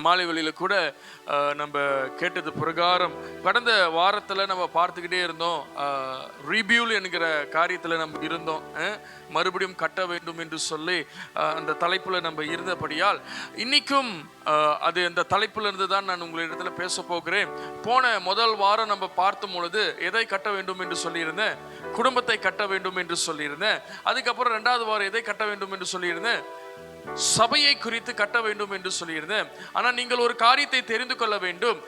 மாலை வேளையில் கூட நம்ம கேட்டது பிரகாரம் கடந்த வாரத்தில் நம்ம பார்த்துக்கிட்டே இருந்தோம். ரீபியூல் என்கிற காரியத்தில் நம்ம இருந்தோம். மறுபடியும் கட்ட வேண்டும் என்று சொல்லி அந்த தலைப்பில் நம்ம இருந்தபடியால் இன்னைக்கும் அது அந்த தலைப்பில் இருந்து தான் நான் உங்களிடத்தில் பேச போகிறேன். போன முதல் வாரம் நம்ம பார்த்தும் பொழுது எதை கட்ட வேண்டும் என்று சொல்லியிருந்தேன்? குடும்பத்தை கட்ட வேண்டும் என்று சொல்லியிருந்தேன். அதுக்கப்புறம் 2வது வாரம் எதை கட்ட வேண்டும் என்று சொல்லியிருந்தேன்? சபையை குறித்து கட்ட வேண்டும் என்று சொல்லியிருந்தேன். ஆனால் நீங்கள் ஒரு காரியத்தை தெரிந்து கொள்ள வேண்டும்.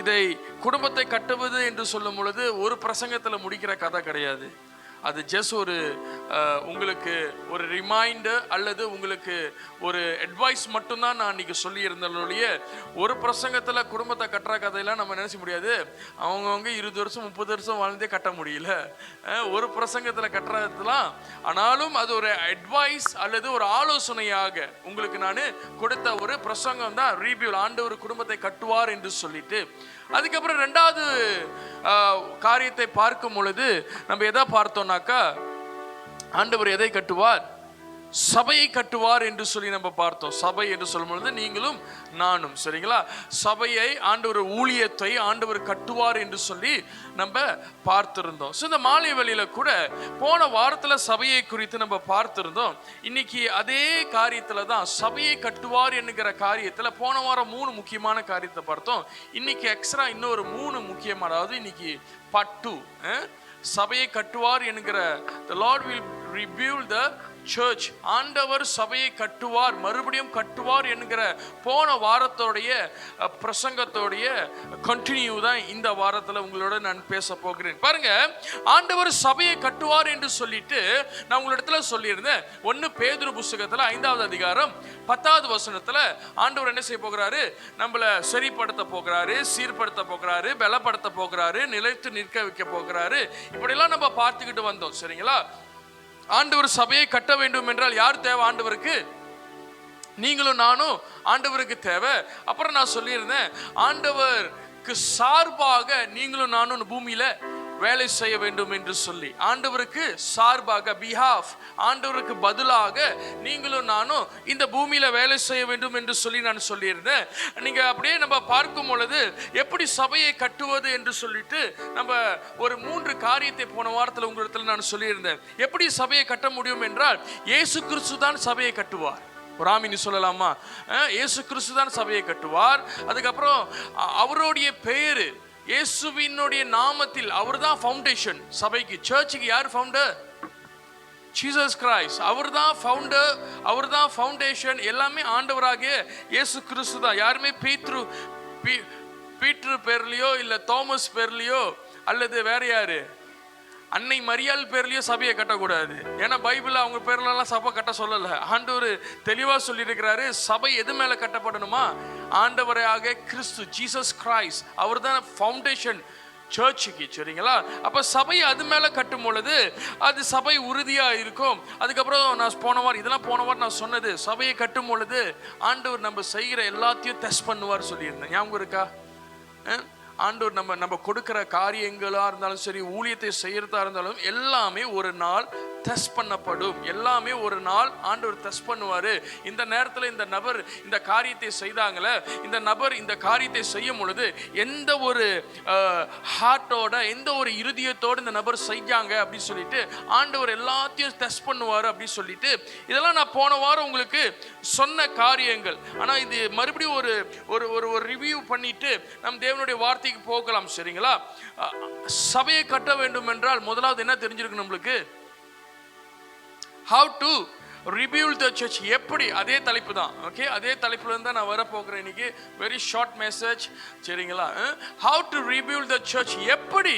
இதை குடும்பத்தை கட்டுவது என்று சொல்லும் பொழுது ஒரு பிரசங்கத்தில் முடிக்கிற கதை கிடையாது. அது ஜஸ்ட் ஒரு உங்களுக்கு ஒரு ரிமைண்டர் அல்லது உங்களுக்கு ஒரு அட்வைஸ் மட்டும்தான் நான் இன்னைக்கு சொல்லியிருந்தோடைய ஒரு பிரசங்கத்தில் குடும்பத்தை கட்டுற கதையெல்லாம் நம்ம நினைச்ச முடியாது. அவங்கவுங்க 20 வருஷம் 30 வருஷம் வாழ்ந்தே கட்ட முடியல ஒரு பிரசங்கத்தில் கட்டுறதுலாம். ஆனாலும் அது ஒரு அட்வைஸ் அல்லது ஒரு ஆலோசனையாக உங்களுக்கு நான் கொடுத்த ஒரு பிரசங்கம் தான் ரீபியூல். ஆண்டவர் குடும்பத்தை கட்டுவார் என்று சொல்லிட்டு அதுக்கப்புறம் 2வது காரியத்தை பார்க்கும் பொழுது நம்ம எதை பார்த்தோம்னாக்கா, ஆண்டவர் எதை கட்டுவார்? சபையை கட்டுவார் என்று சொல்லி நம்ம பார்த்தோம். சபை என்று சொல்லும் பொழுது நீங்களும் நானும், சரிங்களா? சபையை ஆண்டவர், ஊழியத்தை ஆண்டவர் கட்டுவார் என்று சொல்லி நம்ம பார்த்திருந்தோம். ஸோ இந்த மாலை வேளையில கூட போன வாரத்தில் சபையை குறித்து நம்ம பார்த்திருந்தோம். இன்னைக்கு அதே காரியத்தில் தான் சபையை கட்டுவார் என்கிற காரியத்தில் போன வாரம் 3 முக்கியமான காரியத்தை பார்த்தோம். இன்னைக்கு எக்ஸ்ட்ரா இன்னொரு 3 முக்கியமான, அதாவது இன்னைக்கு பார்ட் 2 சபையை கட்டுவார் என்கிற the Lord will rebuild the church. ஆண்டவர் சபையை கட்டுவார், மறுபடியும் கட்டுவார் என்கிற போன வாரத்தோடைய பிரசங்கத்தோடைய கண்டினியூ தான் இந்த வாரத்தில் உங்களோட நான் பேச போகிறேன். பாருங்க, ஆண்டவர் சபையை கட்டுவார் என்று சொல்லிட்டு நான் உங்களிடத்துல சொல்லியிருந்தேன். 1 பேதுரு புத்தகத்தில் 5வது அதிகாரம் 10வது வசனத்தில் ஆண்டவர் என்ன செய்ய போகிறாரு? நம்மளை சரிப்படுத்த போகிறாரு, சீர்படுத்த போகிறாரு, பலப்படுத்த போகிறாரு, நிலைத்து நிற்க வைக்க போகிறாரு. இப்படிலாம் நம்ம பார்த்துக்கிட்டு வந்தோம், சரிங்களா? ஆண்டவர் சபையை கட்ட வேண்டும் என்றால் யார் தேவை? ஆண்டவருக்கு நீங்களும் நானும் ஆண்டவருக்கு தேவை. அப்புறம் நான் சொல்லியிருந்தேன், ஆண்டவருக்கு சார்பாக நீங்களும் நானும் பூமியில வேலை செய்ய வேண்டும் என்று சொல்லி, ஆண்டவருக்கு சார்பாக பிஹாஃப், ஆண்டவருக்கு பதிலாக நீங்களும் நானும் இந்த பூமியில வேலை செய்ய வேண்டும் என்று சொல்லி நான் சொல்லியிருந்தேன். நீங்க அப்படியே நம்ம பார்க்கும் பொழுது எப்படி சபையை கட்டுவது என்று சொல்லிட்டு நம்ம ஒரு 3 காரியத்தை போன வாரத்தில் உங்களிடத்தில் நான் சொல்லியிருந்தேன். எப்படி சபையை கட்ட முடியும் என்றால் இயேசு கிறிஸ்து தான் சபையை கட்டுவார். ஒரு ஆமீன் சொல்லலாமா? இயேசு கிறிஸ்து தான் சபையை கட்டுவார். அதுக்கப்புறம் அவருடைய பெயரு, இயேசுவினுடைய நாமத்தில் அவர் தான் ஃபவுண்டேஷன் சபைக்கு. சர்ச்சுக்கு யார் ஃபவுண்டர்? Jesus Christ. அவர் தான் ஃபவுண்டர், அவர் தான் ஃபவுண்டேஷன். எல்லாமே ஆண்டவராகிய இயேசு கிறிஸ்து தான். யாருமே பீட்ரு பேர்லையோ இல்லை தோமஸ் பேர்லையோ அல்லது வேற யாரு அன்னை மரியாள் பேர்லயோ சபையை கட்டக்கூடாது. ஏன்னா பைபிள் அவங்க பேர்லாம் சபை கட்ட சொல்லல. ஆண்டவர் தெளிவா சொல்லியிருக்கிறாரு, சபை எது மேல கட்டப்படணுமா? ஆண்டவராக கிறிஸ்து, ஜீசஸ் கிரைஸ்ட், அவர் தான் ஃபவுண்டேஷன் சர்ச்சுக்கு, சரிங்களா? அப்ப சபை அது மேல கட்டும் பொழுது அது சபை உறுதியா இருக்கும். அதுக்கப்புறம் நான் போன வாரம் நான் சொன்னது, சபையை கட்டும் பொழுது ஆண்டவர் நம்ம செய்கிற எல்லாத்தையும் டெஸ்ட் பண்ணுவார் சொல்லியிருந்தேன். ஞாபகம் இருக்கா? ஆண்டவர் நம்ம கொடுக்கிற காரியங்களா இருந்தாலும் சரி, ஊழியத்தை செய்யறதா இருந்தாலும் எல்லாமே ஒரு நாள் டெஸ்ட் பண்ணப்படும். எல்லாமே ஒரு நாள் ஆண்டவர் டெஸ்ட் பண்ணுவாரு. இந்த நேரத்தில் இந்த நபர் இந்த காரியத்தை செய்தாங்களே, இந்த நபர் இந்த காரியத்தை செய்யும் பொழுது எந்த ஒரு ஹார்ட்டோட, எந்த ஒரு இருதயத்தோடு இந்த நபர் செஞ்சாங்க அப்படின்னு சொல்லிட்டு ஆண்டவர் எல்லாத்தையும் டெஸ்ட் பண்ணுவார் அப்படின்னு சொல்லிட்டு இதெல்லாம் நான் போன வாரம் உங்களுக்கு சொன்ன காரியங்கள். ஆனால் இது மறுபடியும் ஒரு ரிவ்யூ பண்ணிட்டு நம் தேவனுடைய வார்த்தைக்கு போகலாம், சரிங்களா? சபையை கட்ட வேண்டும் என்றால் முதலாவது என்ன தெரிஞ்சிருக்கு நம்மளுக்கு? How to rebuild the church. எப்படி? அதே தலைப்பு தான். ஓகே, அதே தலைப்புல இருந்து நான் வர போகிறேன் இன்னைக்கு. வெரி ஷார்ட் மெசேஜ், சரிங்களா? How to rebuild the church. எப்படி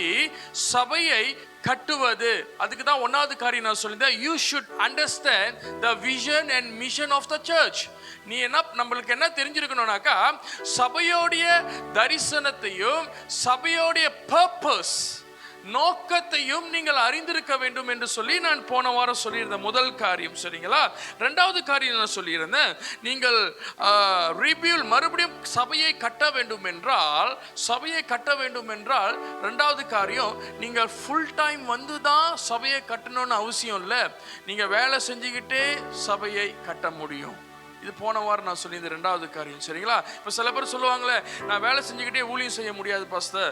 சபையை கட்டுவது? அதுக்கு தான் 1வது காரியம் நான் சொல்லியிருந்தேன். You should understand the vision and mission of the church. நீ நம்மளுக்கு என்ன தெரிஞ்சிருக்கணும்னாக்கா, சபையோடைய தரிசனத்தையும் சபையோடைய பர்பஸ், நோக்கத்தையும் நீங்கள் அறிந்திருக்க வேண்டும் என்று சொல்லி நான் போன வாரம் சொல்லியிருந்த முதல் காரியம், சரிங்களா? 2வது காரியம் நான் சொல்லியிருந்தேன், நீங்கள் ரீபியூல், மறுபடியும் சபையை கட்ட வேண்டும் என்றால் 2வது காரியம், நீங்கள் ஃபுல் டைம் வந்து தான் சபையை கட்டணும்னு அவசியம் இல்லை. நீங்கள் வேலை செஞ்சுக்கிட்டே சபையை கட்ட முடியும். இது போன வாரம் நான் சொல்லி இந்த 2வது காரியம். சரிங்களா? இப்போ சில பேர் சொல்லுவாங்களே, நான் வேலை செஞ்சுக்கிட்டே ஊழியம் செய்ய முடியாது பாஸ்டர்.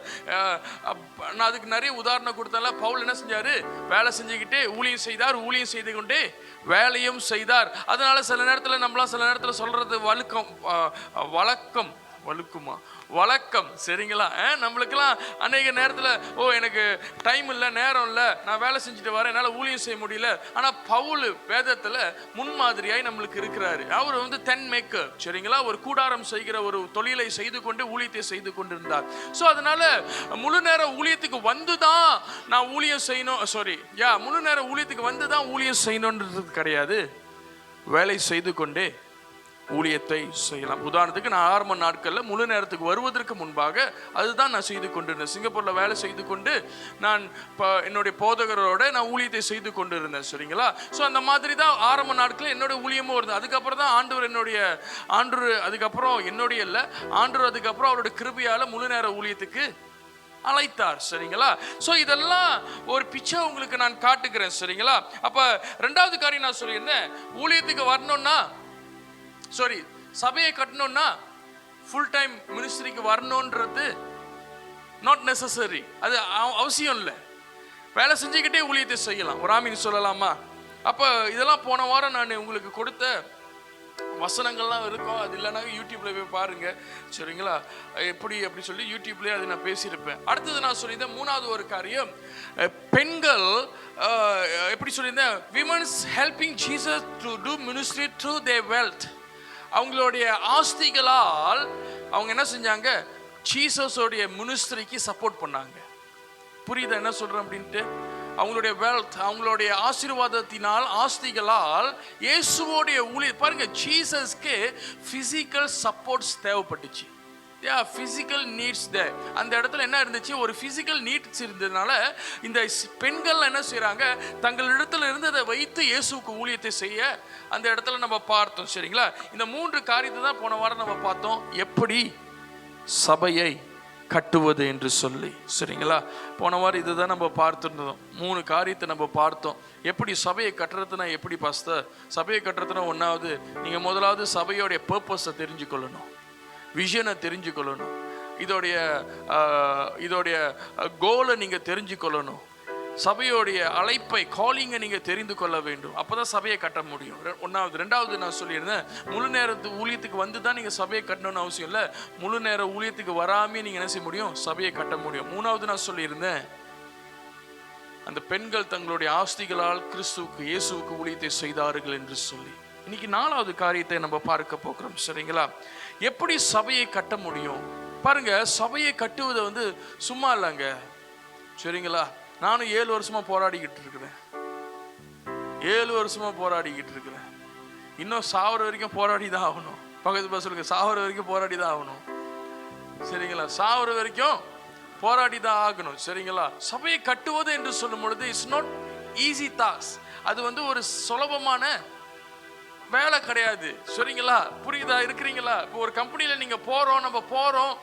நான் அதுக்கு நிறைய உதாரணம் கொடுத்தால. பவுல் என்ன செஞ்சாரு? வேலை செஞ்சுக்கிட்டே ஊழியம் செய்தார், ஊழியம் செய்து கொண்டே வேலையும் செய்தார். அதனால சில நேரத்தில் நம்மளாம் சில நேரத்தில் சொல்றது வழக்கம். சரிங்களா? நம்மளுக்கெல்லாம் அநேக நேரத்தில் எனக்கு டைம் இல்லை, நேரம் இல்லை, நான் வேலை செஞ்சுட்டு வரேன், என்னால் ஊழியம் செய்ய முடியல. ஆனால் பவுல் வேதத்தில் முன்மாதிரியாய் நம்மளுக்கு இருக்கிறாரு. அவர் டென்ட் மேக்கர். சரிங்களா? ஒரு கூடாரம் செய்கிற ஒரு தொழிலை செய்து கொண்டு ஊழியத்தை செய்து கொண்டிருந்தார். ஸோ அதனால முழு நேர ஊழியத்துக்கு வந்து தான் நான் ஊழியம் செய்யணும், முழு நேர ஊழியத்துக்கு வந்து தான் ஊழியம் செய்யணுன்றது கிடையாது. வேலை செய்து கொண்டே ஊழியத்தை செய்யலாம். உதாரணத்துக்கு நான் ஆரம்ப நாட்களில் முழு நேரத்துக்கு வருவதற்கு முன்பாக அதுதான் நான் செய்து கொண்டிருந்தேன். சிங்கப்பூரில் வேலை செய்து கொண்டு நான் என்னுடைய போதகரோட நான் ஊழியத்தை செய்து கொண்டு இருந்தேன். சரிங்களா? ஸோ அந்த மாதிரி தான் ஆரம்ப நாட்களில் என்னுடைய ஊழியமும் இருந்தது. அதுக்கப்புறம் தான் ஆண்டவர் அதுக்கப்புறம் அவருடைய கிருபையால் முழு நேர ஊழியத்துக்கு அழைத்தார். சரிங்களா? ஸோ இதெல்லாம் ஒரு பிச்சை உங்களுக்கு நான் காட்டுகிறேன். சரிங்களா? அப்போ 2வது காரியம் நான் சொல்லியிருந்தேன், ஊழியத்துக்கு வரணும்னா சபையை கட்டணும்னா ஃபுல் டைம் மினிஸ்ட்ரிக்கு வரணுன்றது நாட் நெசசரி. அது அவசியம் இல்லை. வேலை செஞ்சுக்கிட்டே ஊழியத்தை செய்யலாம். ஒரு ஆமீன் சொல்லலாமா? அப்போ இதெல்லாம் போன வாரம் நான் உங்களுக்கு கொடுத்த வசனங்கள்லாம் இருக்கும். அது இல்லைனா யூடியூப்ல போய் பாருங்க. சரிங்களா? அப்படி சொல்லி யூடியூப்லேயே அது நான் பேசியிருப்பேன். அடுத்தது நான் சொல்லியிருந்தேன் 3வது ஒரு காரியம், பெண்கள் எப்படி சொல்லியிருந்தேன், women's helping Jesus to do ministry through their wealth. அவங்களுடைய ஆஸ்திகளால் அவங்க என்ன செஞ்சாங்க? ஜீசஸோடைய மினிஸ்ட்ரிக்கு சப்போர்ட் பண்ணாங்க. புரியுதா என்ன சொல்றேன் அப்படின்ட்டு? அவங்களுடைய வெல்த், அவங்களுடைய ஆசீர்வாதத்தினால், ஆஸ்திகளால் இயேசுவோடைய ஊழியம் பாருங்க. ஜீசஸ்க்கு பிசிக்கல் சப்போர்ட்ஸ் தேவைப்பட்டுச்சு. பிசிக்கல் நீட்ஸ் அந்த இடத்துல என்ன இருந்துச்சு? ஒரு பிசிக்கல் நீட்ஸ் இருந்ததுனால இந்த பெண்கள் என்ன செய்யறாங்க? தங்களிடத்துல இருந்ததை வைத்து இயேசுவுக்கு ஊழியத்தை செய்ய அந்த இடத்துல நம்ம பார்த்தோம். சரிங்களா? இந்த 3 காரியத்தை தான் போன வாரம் நம்ம பார்த்தோம், எப்படி சபையை கட்டுவது என்று சொல்லி. சரிங்களா? போன வாரம் இதுதான் நம்ம பார்த்துருந்தோம். 3 காரியத்தை நம்ம பார்த்தோம். எப்படி சபையை கட்டுறதுனா எப்படி பாஸ்டர்? சபையை கட்டுறதுனா 1வது நீங்க முதலாவது சபையோடைய பர்பஸை தெரிஞ்சுக்கொள்ளணும், விஷனை தெரிஞ்சுக்கொள்ளணும், இதோடைய கோலை நீங்க தெரிஞ்சுக்கொள்ளணும், சபையோடைய அழைப்பை காலிங்கை நீங்க தெரிந்து கொள்ள வேண்டும். அப்பதான் சபையை கட்ட முடியும். 1வது. 2வது நான் சொல்லியிருந்தேன், முழு நேரத்து ஊழியத்துக்கு வந்து தான் நீங்க சபையை கட்டணும்னு அவசியம் இல்லை. முழு நேர ஊழியத்துக்கு வராமே நீங்க என்ன செய்ய முடியும்? சபையை கட்ட முடியும். 3வது நான் சொல்லியிருந்தேன், அந்த பெண்கள் தங்களுடைய ஆஸ்திகளால் இயேசுவுக்கு ஊழியத்தை செய்தார்கள் என்று சொல்லி. இன்னைக்கு 4வது காரியத்தை நம்ம பார்க்க போகிறோம். சரிங்களா? எப்படி சபையை கட்ட முடியும்? பாருங்க, சபையை கட்டுவது சும்மா இல்லைங்க. சரிங்களா? நானும் 7 வருஷமா போராடிக்கிட்டு இருக்கிறேன். 7 வருஷமா போராடிக்கிட்டு இருக்கிறேன். இன்னும் சாவர வரைக்கும் போராடி தான் ஆகணும். பக்கத்து சொல்லுங்க, சாவர வரைக்கும் போராடி தான் ஆகணும். சரிங்களா? சாவர வரைக்கும் போராடி தான் ஆகணும். சரிங்களா? சபையை கட்டுவது என்று சொல்லும் பொழுது இட்ஸ் நாட் ஈஸி டாஸ்க். அது ஒரு சுலபமான வேலை கிடையாது. சரிங்களா? புரியுதா? இருக்கிறீங்களா? இப்போ ஒரு கம்பெனியில் நம்ம போகிறோம்,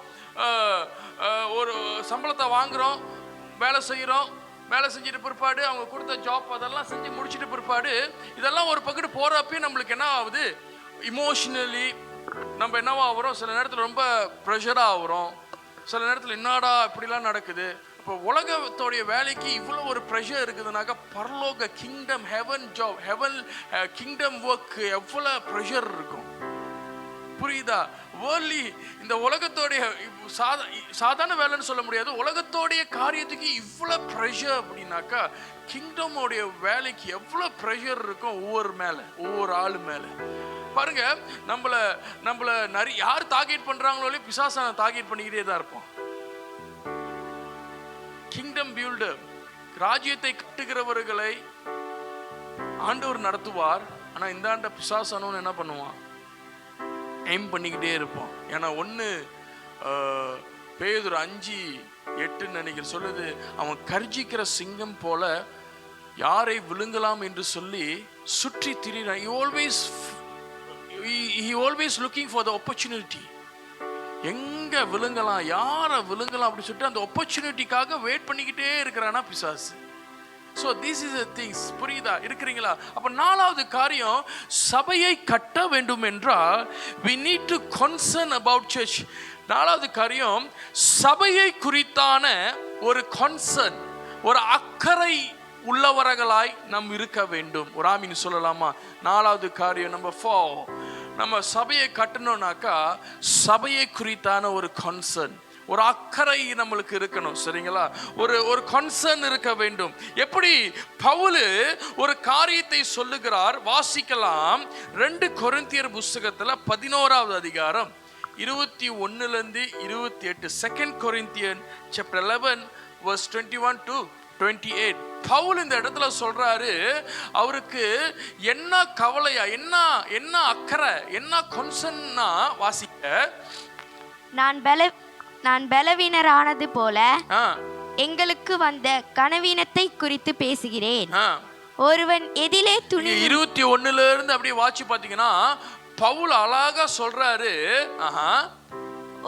ஒரு சம்பளத்தை வாங்குகிறோம், வேலை செஞ்சுட்டு பிற்பாடு அவங்க கொடுத்த ஜாப் அதெல்லாம் செஞ்சு முடிச்சுட்டு பிற்பாடு இதெல்லாம் ஒரு பக்கத்து போகிறப்பே நம்மளுக்கு என்ன ஆகுது? இமோஷனலி நம்ம என்னவா ஆகிறோம்? சில நேரத்தில் ரொம்ப ப்ரெஷராக ஆகிறோம். சில நேரத்தில் என்னடா இப்படிலாம் நடக்குது. இப்போ உலகத்தோடைய வேலைக்கு இவ்வளோ ஒரு ப்ரெஷர் இருக்குதுனாக்கா, பரலோக கிங்டம், கிங்டம் ஒர்க் எவ்வளோ ப்ரெஷர் இருக்கும். புரியுதா? வேர்லி இந்த உலகத்தோடைய சாதாரண வேலைன்னு சொல்ல முடியாது. உலகத்தோடைய காரியத்துக்கு இவ்வளோ ப்ரெஷர் அப்படின்னாக்கா, கிங்டமோடைய வேலைக்கு எவ்வளோ ப்ரெஷர் இருக்கும் ஒவ்வொரு ஆளு மேலே. பாருங்க, நம்மள நிறைய யார் டார்கெட் பண்றாங்களோ பிசாசான டார்கெட் பண்ணிக்கிட்டே தான் இருப்போம். கிங்டம் பில்டர், ராஜ்யத்தை கட்டுகிறவர்களை ஆண்டவர் நடத்துவார். ஆனா இந்த ஆண்ட பிசாசானவன் என்ன பண்ணுவான்? எய்ம் பண்ணிக்கிட்டே இருப்போம். ஏன்னா 1 பேதுரு 5:8 நினைக்கிற சொல்லுது, அவன் கர்ஜிக்கிற சிங்கம் போல யாரை விழுங்கலாம் என்று சொல்லி சுற்றி திரிகிறான். he always looking for the opportunity. எங்க விழுங்கலாம், யாரை விழுங்கலாம் அப்படி சொல்லிட்டு அந்த ஆப்பர்ச்சுனிட்டிக்காக வெயிட் பண்ணிக்கிட்டே இருக்கிறானா பிசாசு. So this is things. புரியுதா? இருக்கிறீங்களா? அப்போ நாலாவது காரியம், சபையை கட்ட வேண்டும் என்றால் we need to concern about church. நாலாவது காரியம், சபையை குறித்தான ஒரு கன்சர்ன், ஒரு அக்கறை உள்ளவர்களாய் நாம் இருக்க வேண்டும். ஒரு ஆமீன் சொல்லலாமா? நாலாவது காரியம் நம்பர் 4, நம்ம சபையை கட்டணும்னாக்கா சபையை குறித்தான ஒரு கன்சர்ன், ஒரு அக்கறை நம்மளுக்கு இருக்கணும். சரிங்களா? ஒரு கன்சர்ன் இருக்க வேண்டும். எப்படி பவுல் ஒரு காரியத்தை சொல்லுகிறார், வாசிக்கலாம். 2 கொரிந்தியர் புஸ்தகத்துல 11வது அதிகாரம் 21 to 28. 2 Corinthians chapter 11 verse 21 to 28. Pavul இந்த இடத்துல சொல்றாரு, அவருக்கு என்ன கவலையா, என்ன அக்கறை, என்ன கன்சர்ன்னா, வாசிக்க. நான் பலவீனரானது போல எங்களுக்கு வந்த கனவீனத்தை குறித்து பேசுகிறேன். ஒருவன் எதிலே துணி 21 இருந்து அப்படியே வாட்சி பாத்தீங்கன்னா பவுல் அழகா சொல்றாரு,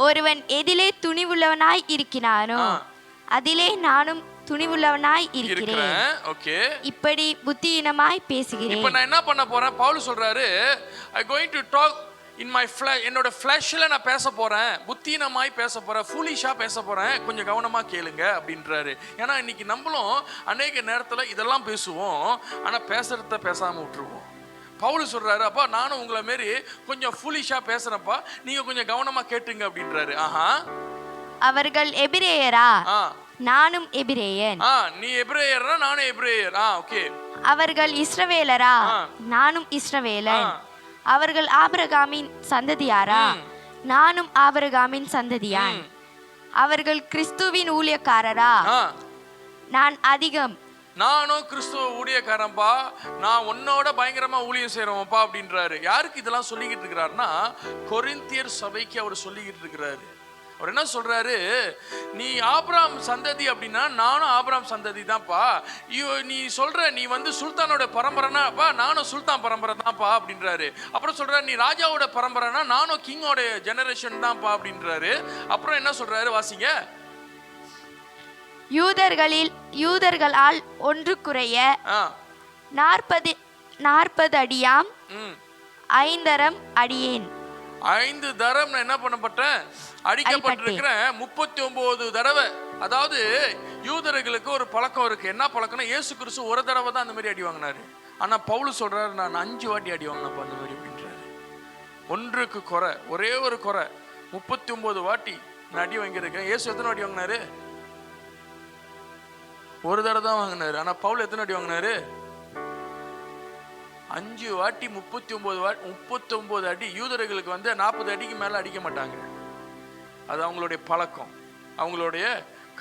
ஒருவன் எதிலே துணிவுள்ளவனாய் இருக்கிறானோ அதிலே நானும் துணிவுள்ளவனாய் இருக்கிறேன். ஓகே, இப்படி புத்தியீனமாய் பேசுகிறேன். இப்போ நான் என்ன பண்ண போறேன்? பவுல் சொல்றாரு, I going to talk in my flesh. என்னோட ஃப்ளஷ்ல நான் பேச போறேன், புத்தியீனமாய் பேச போறேன், ஃபூலிஷா பேச போறேன், கொஞ்சம் கவனமா கேளுங்க அப்படின்றாரு. ஏன்னா இன்னைக்கு நம்மளும் அநேக நேரத்துல இதெல்லாம் பேசுவோம், ஆனா பேசுறத பேசாம விட்டுருவோம். பவுல் சொல்றாரு, அப்பா நானும் உங்களை மாரி கொஞ்சம் ஃபூலிஷா பேசுறப்பா, நீங்க கொஞ்சம் கவனமா கேட்டுங்க அப்படின்றாரு. அவர்கள் எபிரேயரா, நானும் எபிரேயன். நீ எபிரேயரா, நானும் எபிரேயர். ஓகே. அவர்கள் இஸ்ரவேலரா, நானும் இஸ்ரவேலன். அவர்கள் ஆபிரகாமின் சந்ததியாரா, நானும் ஆபிரகாமின் சந்ததியான். அவர்கள் கிறிஸ்துவின் ஊழியக்காரரா, நான் அதிகம். நானும் கிறிஸ்துவ ஊழியக்காரன்பா, நான் உன்னோட பயங்கரமா ஊழியம் செய்யறவன்ப்பா அப்படின்றாரு. யாருக்கு இதெல்லாம் சொல்லிக்கிட்டு இருக்கிறாருன்னா, கொரிந்தியர் சபைக்கு அவர் சொல்லிக்கிட்டு இருக்கிறாரு. அவர் என்ன சொல்றாரு, நீ ஆபிரகாம் சந்ததி அப்படின்னா நானும் ஆபிரகாம் சந்ததி தான்ப்பா. நீ சொல்ற நீ வந்து சுல்தானோட பரம்பரைனாப்பா, நானும் சுல்தான் பரம்பரை தான்ப்பா அப்படின்றாரு. அப்புறம் சொல்றாரு, நீ ராஜாவோட பரம்பரைனா நானும் கிங்கோட ஜெனரேஷன் தான்ப்பா அப்படின்றாரு. அப்புறம் என்ன சொல்றாரு, வாசிங்க. யூதர்களால் ஒன்று குறைய 40 அடியாம் 5 தரம் அடியேன். 5 தரம் என்ன பண்ணப்பட்டேன்? அடிக்கப்பட்டிருக்கிறேன். 39 தடவை. அதாவது யூதர்களுக்கு ஒரு பழக்கம் இருக்கு. என்ன பழக்கம்னா, இயேசு கிறிஸ்து ஒரு தடவை தான் அந்த மாதிரி அடி வாங்கினாரு. ஆனா பவுல் சொல்றாரு, நான் 5 வாட்டி அடி வாங்கினப்ப அந்த மாதிரி அப்படின்றாரு. ஒன்றுக்கு குறை, ஒரே ஒரு குறை, 39 வாட்டி நான் அடி வாங்கியிருக்கேன். இயேசு எத்தனை வாட்டி வாங்கினாரு? ஒரு தடவை தான் வாங்கினாரு. ஆனா பவுல் எத்தனை அடி வாங்கினாரு? 5 வாட்டி 39 அடி. யூதர்களுக்கு வந்து 40 அடிக்கு மேல அடிக்க மாட்டாங்க. அது அவங்களுடைய பழக்கம், அவங்களுடைய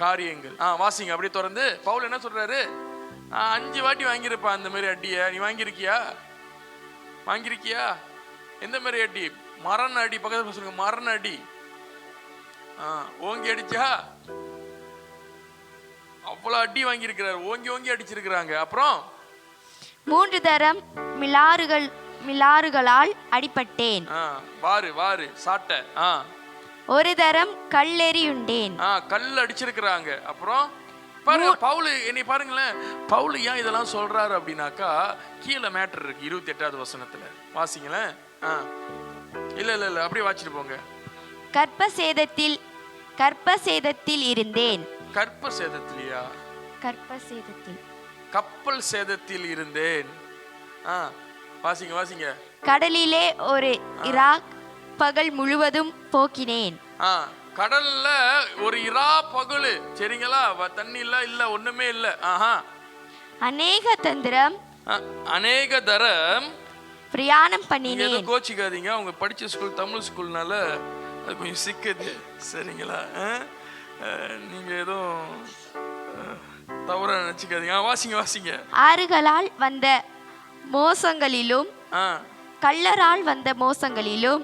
காரியங்கள். வாசிங்க அப்படியே தொடர்ந்து. பவுல் என்ன சொல்றாரு, 5 வாட்டி வாங்கியிருப்பா அந்த மாதிரி அடிய. நீ வாங்கியிருக்கியா? எந்த மாதிரி அடி? மரண அடி. பக்கத்துல சொல்லுங்க, மரண அடி. ஓங்கி அடிச்சா? அவ்வளவு அடி வாங்கியிருக்கிறாரு, ஓங்கி அடிச்சிருக்கிறாங்க. அப்புறம் 3 தரம் மிலாறுகளால் அடிபட்டேன். வாரு சாட்டை. ஒரு தரம் கல்லெறியுண்டேன். கல் அடிச்சிருக்கிறாங்க. அப்புறம் பாருங்க பவுல், என்னை பாருங்களேன், பவுல் ஏன் இதெல்லாம் சொல்றாரு அப்படின்னாக்கா, கீழே மேட்டர் இருக்கு 28வது வசனத்துல. வாசிங்களேன். இல்ல அப்படியே வாசிட்டு போங்க. கற்ப சேதத்தில் இருந்தேன். கற்ப சேதத்திலியா? கப்பல் சேதத்தில் இருந்தேன். வாசிங்க. கடலிலே ஒரு இராக் பகல் முழுவதும் போக்கினேன். கடல்ல ஒரு இரா பகல். சரிங்களா? தண்ணி இல்ல, ஒண்ணுமே இல்ல. அநேக தரம் பிரயாணம் பண்ணினேன். எதுவும் கோச்சிக்காதீங்க, அவங்க படிச்ச ஸ்கூல் தமிழ் ஸ்கூல்னால அது கொஞ்சம் சிக்குது. சரிங்களா? நீங்க எதுவும் தவறா நினைச்சுக்காதீங்க. வாசிங்க. ஆறுகளால் வந்த மோசங்களிலும் கள்ளரால் வந்த மோசங்களிலும்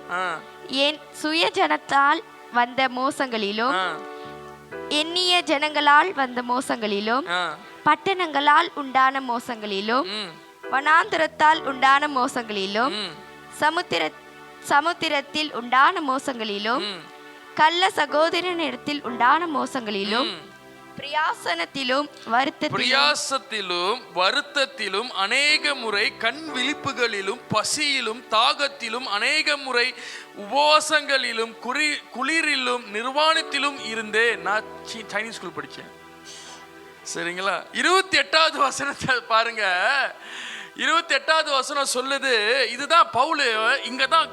என் சுயஜனத்தால் வந்த மோசங்களிலும் எண்ணிய ஜனங்களால் வந்த மோசங்களிலும் பட்டணங்களால் உண்டான மோசங்களிலும் வனாந்தரத்தால் உண்டான மோசங்களிலும் சமுத்திரத்தில் உண்டான மோசங்களிலும் கள்ள சகோதரனிடத்தில் உண்டான மோசங்களிலும் பிரயாசத்திலும் வருத்தத்திலும் அநேக முறை கண் விழிப்புகளிலும் பசியிலும் தாகத்திலும் அநேக முறை உபவாசங்களிலும் குளிரிலும் நிர்வாணத்திலும் இருந்தே. நான் சைனீஸ் ஸ்கூல் படித்தேன், சரிங்களா? 28வது வசனத்தை பாருங்க. 28வது வசனம் சொல்லுது, இதுதான் பவுல் இங்க தான்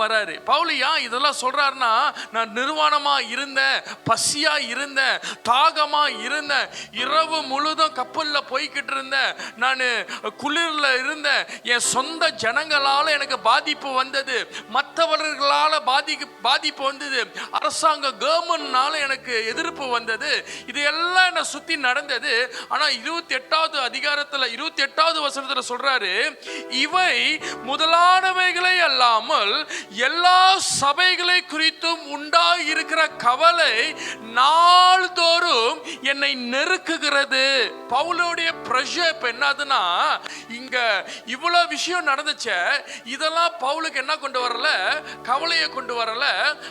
வராரு. பவுல் ஏன் இதெல்லாம் சொல்றாருன்னா, நான் நிர்வாணமா இருந்தேன், பசியா இருந்தேன், தாகமா இருந்தேன், இரவு முழுதும் கப்பல்ல போய்கிட்டு இருந்தேன், நான் குளிர்ல இருந்தேன், என் சொந்த ஜனங்களால எனக்கு பாதிப்பு வந்தது, மற்றவர்களால பாதிப்பு வந்தது, அரசாங்க கவர்மெண்ட்னால எனக்கு எதிர்ப்பு வந்தது, இது எல்லாம் என்னை சுத்தி நடந்தது. ஆனா 28வது அதிகாரத்துல 28வது வசனத்துல சொல்றாரு, இவை முதலானவைகளை அல்லாமல் எல்லா சபைகளை குறித்தும் உண்டாயிருக்கிற கவலை நாள்தோறும் என்னை நெருக்குகிறது. பவுலுடைய பிரஷர் இப்ப என்னதுன்னா, இங்க இவ்வளவு விஷயம் நடந்துச்சு, இதெல்லாம் பவுலுக்கு என்ன கொண்டு வரல, கவலையை கொண்டு வரல.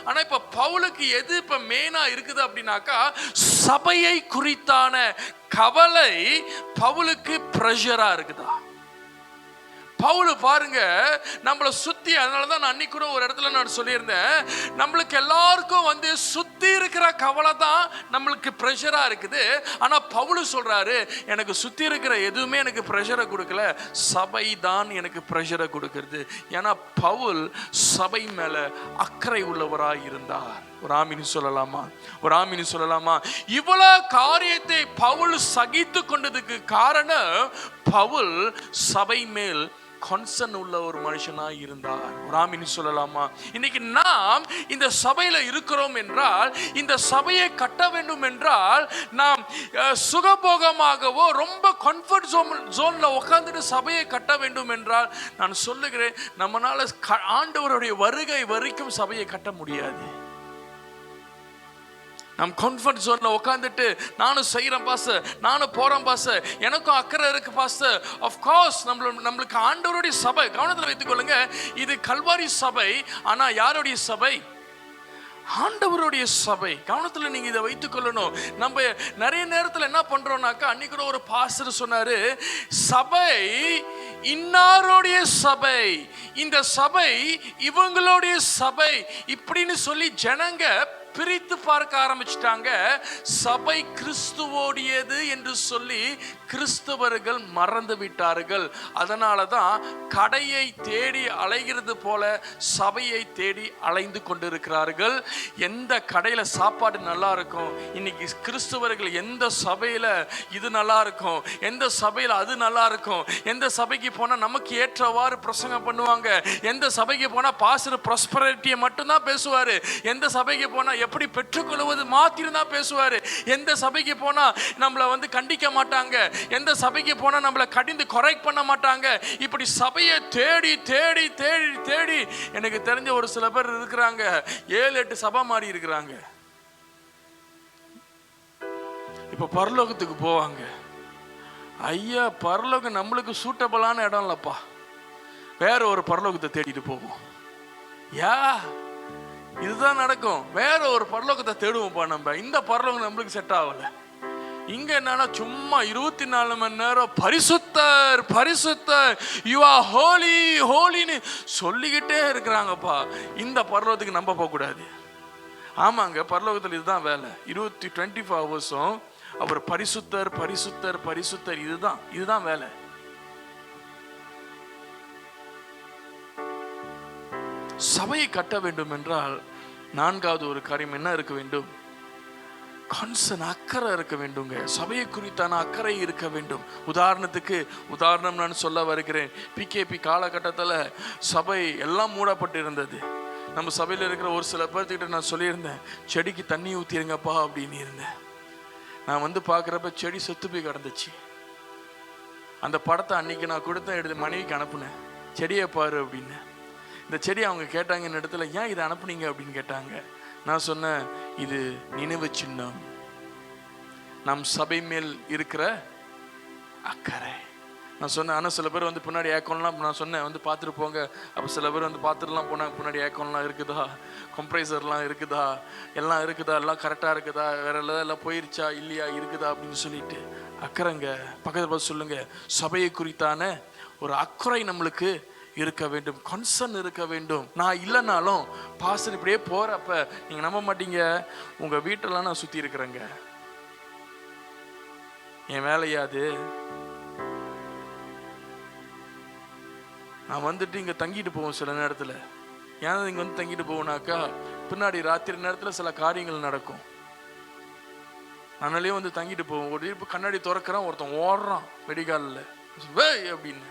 ஆனா இப்ப பவுலுக்கு எது இப்ப மெயினா இருக்குது அப்படின்னாக்கா, சபையை குறித்தான கவலை பவுலுக்கு பிரஷரா இருக்குதா? பவுல் பாருங்க, நம்மளை சுத்தி, அதனாலதான் நான் அன்னைக்கு கூட ஒரு இடத்துல நான் சொல்லியிருந்தேன், நம்மளுக்கு எல்லாருக்கும் சுத்தி இருக்கிற கவலை தான் நம்மளுக்கு பிரஷரா இருக்குது. ஆனா பவுல் சொல்றாரு, எனக்கு சுத்தி இருக்கிற எதுவுமே எனக்கு பிரஷரை கொடுக்கல, சபை தான் எனக்கு பிரஷரை கொடுக்கிறது. ஏன்னா பவுல் சபை மேல அக்கறை உள்ளவராய் இருந்தார். ஒரு ஆமீன் சொல்லலாமா? இவ்வளவு காரியத்தை பவுல் சகித்து கொண்டதுக்கு காரணம், பவுல் சபை மேல் கன்சர்ன் உள்ள ஒரு மனுஷனாய் இருந்தார். ஒரு ஆமீன் சொல்லலாமா? இன்னைக்கு நாம் இந்த சபையில இருக்கிறோம் என்றால், இந்த சபையை கட்ட வேண்டும் என்றால், நாம் சுகபோகமாகவோ ரொம்ப கம்ஃபர்ட் ஜோன்ல உட்கார்ந்துட்டு சபையை கட்ட வேண்டும் என்றால், நான் சொல்லுகிறேன், நம்மளால ஆண்டவருடைய வருகை வரைக்கும் சபையை கட்ட முடியாது. நம் கம்ஃபர்ட் ஜோன்ல உட்காந்துட்டு, நானும் செய்யறேன் பாஸ்டர், நானும் போறேன் பாஸ்டர், எனக்கும் அக்கறை இருக்கு பாஸ்டர். ஆஃப் கோர்ஸ் நம்மளுக்கு ஆண்டவருடைய சபை, கவனத்தில் வைத்துக் கொள்ளுங்க, இது கல்வாரி சபை. ஆனா யாருடைய சபை? ஆண்டவருடைய சபை. கவனத்தில் நீங்க இதை வைத்துக் கொள்ளணும். நம்ம நிறைய நேரத்தில் என்ன பண்றோம்னாக்கா, அன்னைக்கு கூட ஒரு பாஸ்டர் சொன்னாரு, சபை இன்னாருடைய சபை, இந்த சபை இவங்களுடைய சபை இப்படின்னு சொல்லி ஜனங்க பிரித்து பார்க்க ஆரம்பிச்சிட்டாங்க. சபை கிறிஸ்துவோடையது என்று சொல்லி கிறிஸ்தவர்கள் மறந்து விட்டார்கள். அதனாலதான் கடையை தேடி அலைகிறது போல சபையை தேடி அலைந்து கொண்டிருக்கிறார்கள். எந்த கடையில சாப்பாடு நல்லா இருக்கும், இன்னைக்கு கிறிஸ்தவர்கள் எந்த சபையில இது நல்லா இருக்கும், எந்த சபையில அது நல்லா இருக்கும், எந்த சபைக்கு போனா நமக்கு ஏற்றவாறு பிரசங்கம் பண்ணுவாங்க, எந்த சபைக்கு போனா பாஸ்டர் ப்ராஸ்பரிட்டியை மட்டும்தான் பேசுவாரு, எந்த சபைக்கு போனா எப்படி பெற்றுக்கொள்வது மாத்திரம் தான் பேசுவாரு, எந்த சபைக்கு போனா நம்மளை கண்டிக்க மாட்டாங்க, எந்த சபைக்கு போனா நம்மளை கடிந்து கரெக்ட் பண்ண மாட்டாங்க. இப்படி சபையை தேடி தேடி தேடி தேடி, எனக்கு தெரிஞ்ச ஒரு சில பேர் இருக்கிறாங்க, 7-8 சபை மாறி இருக்கிறாங்க. இப்ப பரலோகத்துக்கு போவாங்க, ஐயா பரலோகம் நம்மளுக்கு சூட்டபிளான இடம் இல்லப்பா, வேற ஒரு பரலோகத்தை தேடிட்டு போவோம். இதுதான் நடக்கும். வேற ஒரு பரலோகத்தை தேடுவோம்ப்பா, நம்ம இந்த பரலோகம் நம்மளுக்கு செட் ஆகல. இங்க என்னன்னா சும்மா 24 மணி நேரம் பரிசுத்தர் பரிசுத்தர், யூ ஆர் ஹோலி ஹோலின்னு சொல்லிக்கிட்டே இருக்கிறாங்கப்பா. இந்த பரலோகத்துக்கு நம்ப போக கூடாது. ஆமாங்க, பரலோகத்தில் இதுதான் வேலை. 24 ஹவர்ஸும் அவர் பரிசுத்தர் பரிசுத்தர் பரிசுத்தர், இதுதான் வேலை. சபையை கட்ட வேண்டும் என்றால் 4வது ஒரு காரியம் என்ன இருக்க வேண்டும்? கன்சர்ன், அக்கறை இருக்க வேண்டுங்க. சபையை குறித்தான அக்கறை இருக்க வேண்டும். உதாரணம் நான் சொல்ல வருகிறேன். பிகேபி காலகட்டத்தில் சபை எல்லாம் மூடப்பட்டு இருந்தது. நம்ம சபையில் இருக்கிற ஒரு சில பேர்த்துக்கிட்ட நான் சொல்லியிருந்தேன், செடிக்கு தண்ணி ஊற்றிருங்கப்பா அப்படின்னு இருந்தேன். நான் பார்க்குறப்ப செடி செத்து போய் கிடந்துச்சு. அந்த படத்தை அன்னைக்கு நான் கொடுத்த எடுத்து மனைவிக்கு அனுப்புனேன், செடியை பாரு அப்படின்னு. இந்த செடி அவங்க கேட்டாங்க இந்த இடத்துல, ஏன் இதை அனுப்புனீங்க அப்படின்னு கேட்டாங்க. நான் சொன்னேன், இது நினைவு சின்னம், நம் சபை மேல் இருக்கிற அக்கறை. நான் சொன்னேன். ஆனால் சில பேர் வந்து பின்னாடி ஏக்கம்லாம் நான் சொன்னேன் வந்து பார்த்துட்டு போங்க. அப்போ சில பேர் வந்து பார்த்துட்டுலாம் போனாங்க, பின்னாடி ஏக்கம்லாம் இருக்குதா, கம்ப்ரைசர்லாம் இருக்குதா, எல்லாம் இருக்குதா, எல்லாம் கரெக்டாக இருக்குதா, வேற எல்லாம் போயிருச்சா இல்லையா இருக்குதா அப்படின்னு சொல்லிட்டு அக்கறைங்க. பக்கத்தில் பார்த்து சொல்லுங்க, சபையை குறித்தான ஒரு அக்கறை நம்மளுக்கு இருக்க வேண்டும், கன்சர்ன் இருக்க வேண்டும். நான் இல்லைனாலும் பாஸ்டர் இப்படியே போகிறப்ப நீங்கள் நம்ப மாட்டீங்க, உங்கள் வீட்டெல்லாம் நான் சுற்றி இருக்கிறேங்க. என் வேலையாது, நான் வந்துட்டு இங்கே தங்கிட்டு போவோம் சில நேரத்தில். ஏன் இங்கே வந்து தங்கிட்டு போவோம்னாக்கா, பின்னாடி ராத்திரி நேரத்தில் சில காரியங்கள் நடக்கும். அதனாலேயே வந்து தங்கிட்டு போவோம். ஒரு இப்போ கண்ணாடி திறக்கிறான், ஒருத்தன் ஓடுறான் வெடிகாலில், வே அப்படின்னு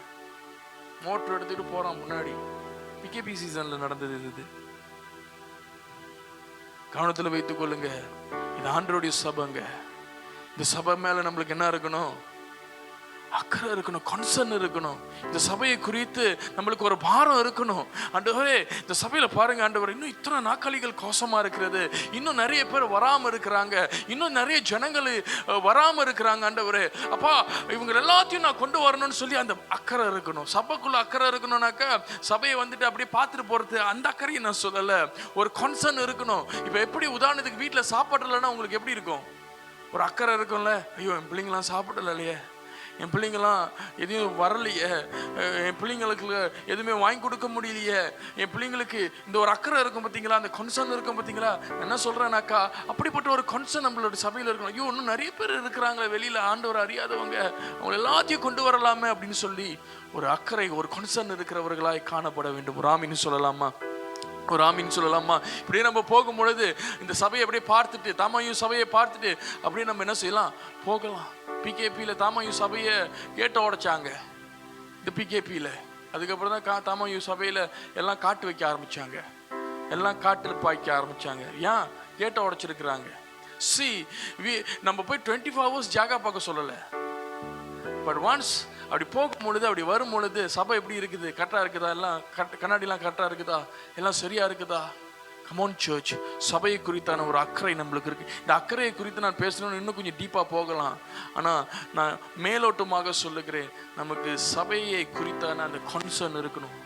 மோட்டர் எடுத்துகிட்டு போகிறான் முன்னாடி. பிகேபி சீசனில் நடந்தது இது. கவனத்தில் வைத்துக் கொள்ளுங்க, இது ஆண்டவருடைய சபைங்க. இந்த சபை மேலே நம்மளுக்கு என்ன இருக்கணும்? அக்கறை இருக்கணும், கன்சர்ன் இருக்கணும். இந்த சபையை குறித்து நம்மளுக்கு ஒரு பாரம் இருக்கணும். ஆண்டவரே, இந்த சபையில பாருங்க ஆண்டவரே, இன்னும் இத்தனை நாற்காலிகள் கோசமா இருக்கிறது, இன்னும் நிறைய பேர் வராம இருக்கிறாங்க, இன்னும் நிறைய ஜனங்கள் வராம இருக்கிறாங்க ஆண்டவரே. அப்பா, இவங்க எல்லாத்தையும் நான் கொண்டு வரணும்னு சொல்லி அந்த அக்கறை இருக்கணும். சபைக்குள்ள அக்கறை இருக்கணும்னாக்கா சபையை வந்துட்டு அப்படியே பார்த்துட்டு போறது, அந்த அக்கறையை நான் சொல்லலை, ஒரு கன்சர்ன் இருக்கணும். இப்போ எப்படி உதாரணத்துக்கு வீட்டில் சாப்பாடு இல்லைன்னா உங்களுக்கு எப்படி இருக்கும்? ஒரு அக்கறை இருக்கும்ல, ஐயோ என் பிள்ளைங்களாம் சாப்பிடல இல்லையே, என் பிள்ளைங்களாம் எதையும் வரலையே, என் பிள்ளைங்களுக்கு எதுவுமே வாங்கி கொடுக்க முடியலையே, என் பிள்ளைங்களுக்கு இந்த ஒரு அக்கறை இருக்கும் பார்த்தீங்களா, அந்த கன்சர்ன் இருக்கும் பார்த்தீங்களா. என்ன சொல்கிறேன்னாக்கா, அப்படிப்பட்ட ஒரு கன்சர்ன் நம்மளோட சபையில் இருக்கணும். ஐயோ இன்னும் நிறைய பேர் இருக்கிறாங்களே வெளியில் ஆண்டவர் அறியாதவங்க, அவங்க எல்லாத்தையும் கொண்டு வரலாமே அப்படின்னு சொல்லி ஒரு அக்கறை, ஒரு கன்சர்ன் இருக்கிறவர்களாய் காணப்பட வேண்டும். ஒரு ஆமீன் சொல்லலாமா? ஒரு ஆமீன் சொல்லலாமா? இப்படியே நம்ம போகும் பொழுது இந்த சபையை அப்படியே பார்த்துட்டு, தாமாயும் சபையை பார்த்துட்டு அப்படியே நம்ம என்ன செய்யலாம்? போகலாம். பிகேபியில் தாமாயும் சபையை கேட்ட உடைச்சாங்க இந்த பிகேபியில். அதுக்கப்புறம் தான் தாமாயும் சபையில் எல்லாம் காட்டு வைக்க ஆரம்பித்தாங்க, எல்லாம் காட்டில் பாய்க்க ஆரம்பித்தாங்க. ஏன்? கேட்ட உடைச்சிருக்கிறாங்க. நம்ம போய் 24 hours ஜாகா பார்க்க சொல்லலை. பட் ஒன்ஸ் அப்படி போகும் பொழுது, அப்படி வரும் பொழுது சபை எப்படி இருக்குது, கரெக்டாக இருக்குதா, எல்லாம் கண்ணாடிலாம் கரெக்டாக இருக்குதா, எல்லாம் சரியாக இருக்குதா? கமான் சர்ச், சபையை குறித்தான ஒரு அக்கறை நம்மளுக்கு இருக்குது. இந்த அக்கறையை குறித்து நான் பேசணும்னு இன்னும் கொஞ்சம் டீப்பாக போகலாம். ஆனால் நான் மேலோட்டமாக சொல்லுகிறேன், நமக்கு சபையை குறித்தான அந்த கன்சர்ன் இருக்கணும்.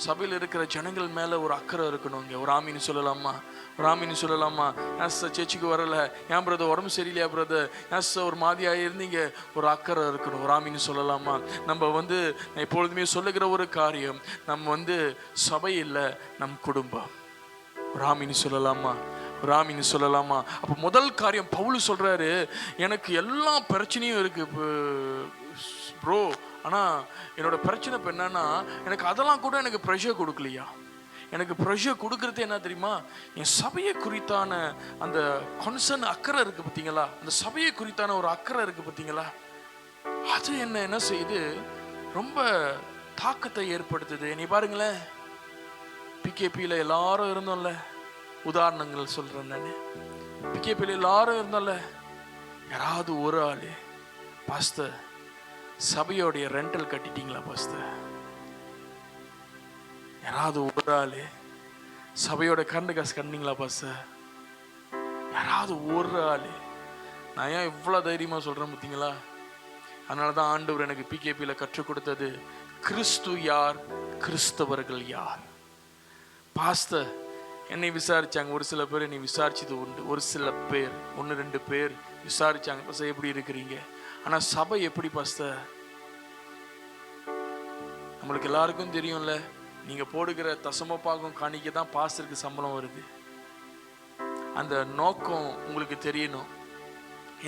சபையில் இருக்கிற ஜனங்கள் மேலே ஒரு அக்கறை இருக்கணும். இங்கே ஒரு ஆமீன் சொல்லலாமா? ஒரு ஆமீன் சொல்லலாமா? ஏன் சார் சர்ச்சுக்கு வரலை, ஏன் பிரதர் உடம்பு சரியில்லையா பிரதர், ஏன் சார் ஒரு மாதிரியாக இருந்தீங்க, ஒரு அக்கறை இருக்கணும். ஒரு ஆமீன் சொல்லலாமா? நம்ம வந்து எப்பொழுதுமே சொல்லுகிற ஒரு காரியம், நம்ம சபை இல்லை, நம் குடும்பம். ஒரு ஆமீன் சொல்லலாமா? ஒரு ஆமீன் சொல்லலாமா? அப்போ முதல் காரியம் பவுல் சொல்கிறாரு, எனக்கு எல்லா பிரச்சனையும் இருக்குது ப்ரோ, ஆனால் என்னோட பிரச்சனை இப்போ என்னன்னா, எனக்கு அதெல்லாம் கூட எனக்கு ப்ரெஷர் கொடுக்கலையா. எனக்கு ப்ரெஷர் கொடுக்கறது என்ன தெரியுமா? என் சபையை குறித்தான அந்த கன்சர்ன் அக்கறை இருக்குது பார்த்தீங்களா, அந்த சபையை குறித்தான ஒரு அக்கறை இருக்குது பார்த்தீங்களா, அது என்ன செய்யுது, ரொம்ப தாக்கத்தை ஏற்படுத்துது. நீ பாருங்களேன், பிகேபியில் எல்லாரும் இருந்தோம்ல, உதாரணங்கள் சொல்கிறேன் நான். பிகேபியில் எல்லாரும் இருந்தோம்ல, யாராவது ஒரு ஆள், பாஸ்டர் சபையோடைய ரெண்டல் கட்டிட்டீங்களா பாஸ்டர்? யாராவது ஒரு ஆள் சபையோட கரண்ட் காசு கட்டினீங்களா பாஸ்டர்? யாராவது ஒரு ஆள். நான் ஏன் இவ்வளோ தைரியமாக சொல்கிறேன் பார்த்தீங்களா? அதனால தான் ஆண்டவர் எனக்கு பிகேபியில் கற்றுக் கொடுத்தது, கிறிஸ்து யார், கிறிஸ்தவர்கள் யார். பாஸ்டர் என்னை விசாரிச்சாங்க, ஒரு சில பேர் என்னை விசாரிச்சது உண்டு, ஒரு சில பேர் 1-2 பேர் விசாரிச்சாங்க, பாஸ்டர் எப்படி இருக்கிறீங்க. ஆனால் சபை எப்படி பாஸ்டர்? நம்மளுக்கு எல்லாருக்கும் தெரியும்ல, நீங்கள் போடுகிற தசமபாகம் காணிக்க தான் பாஸ்டருக்கு சம்பளம் வருது. அந்த நோக்கம் உங்களுக்கு தெரியணும்,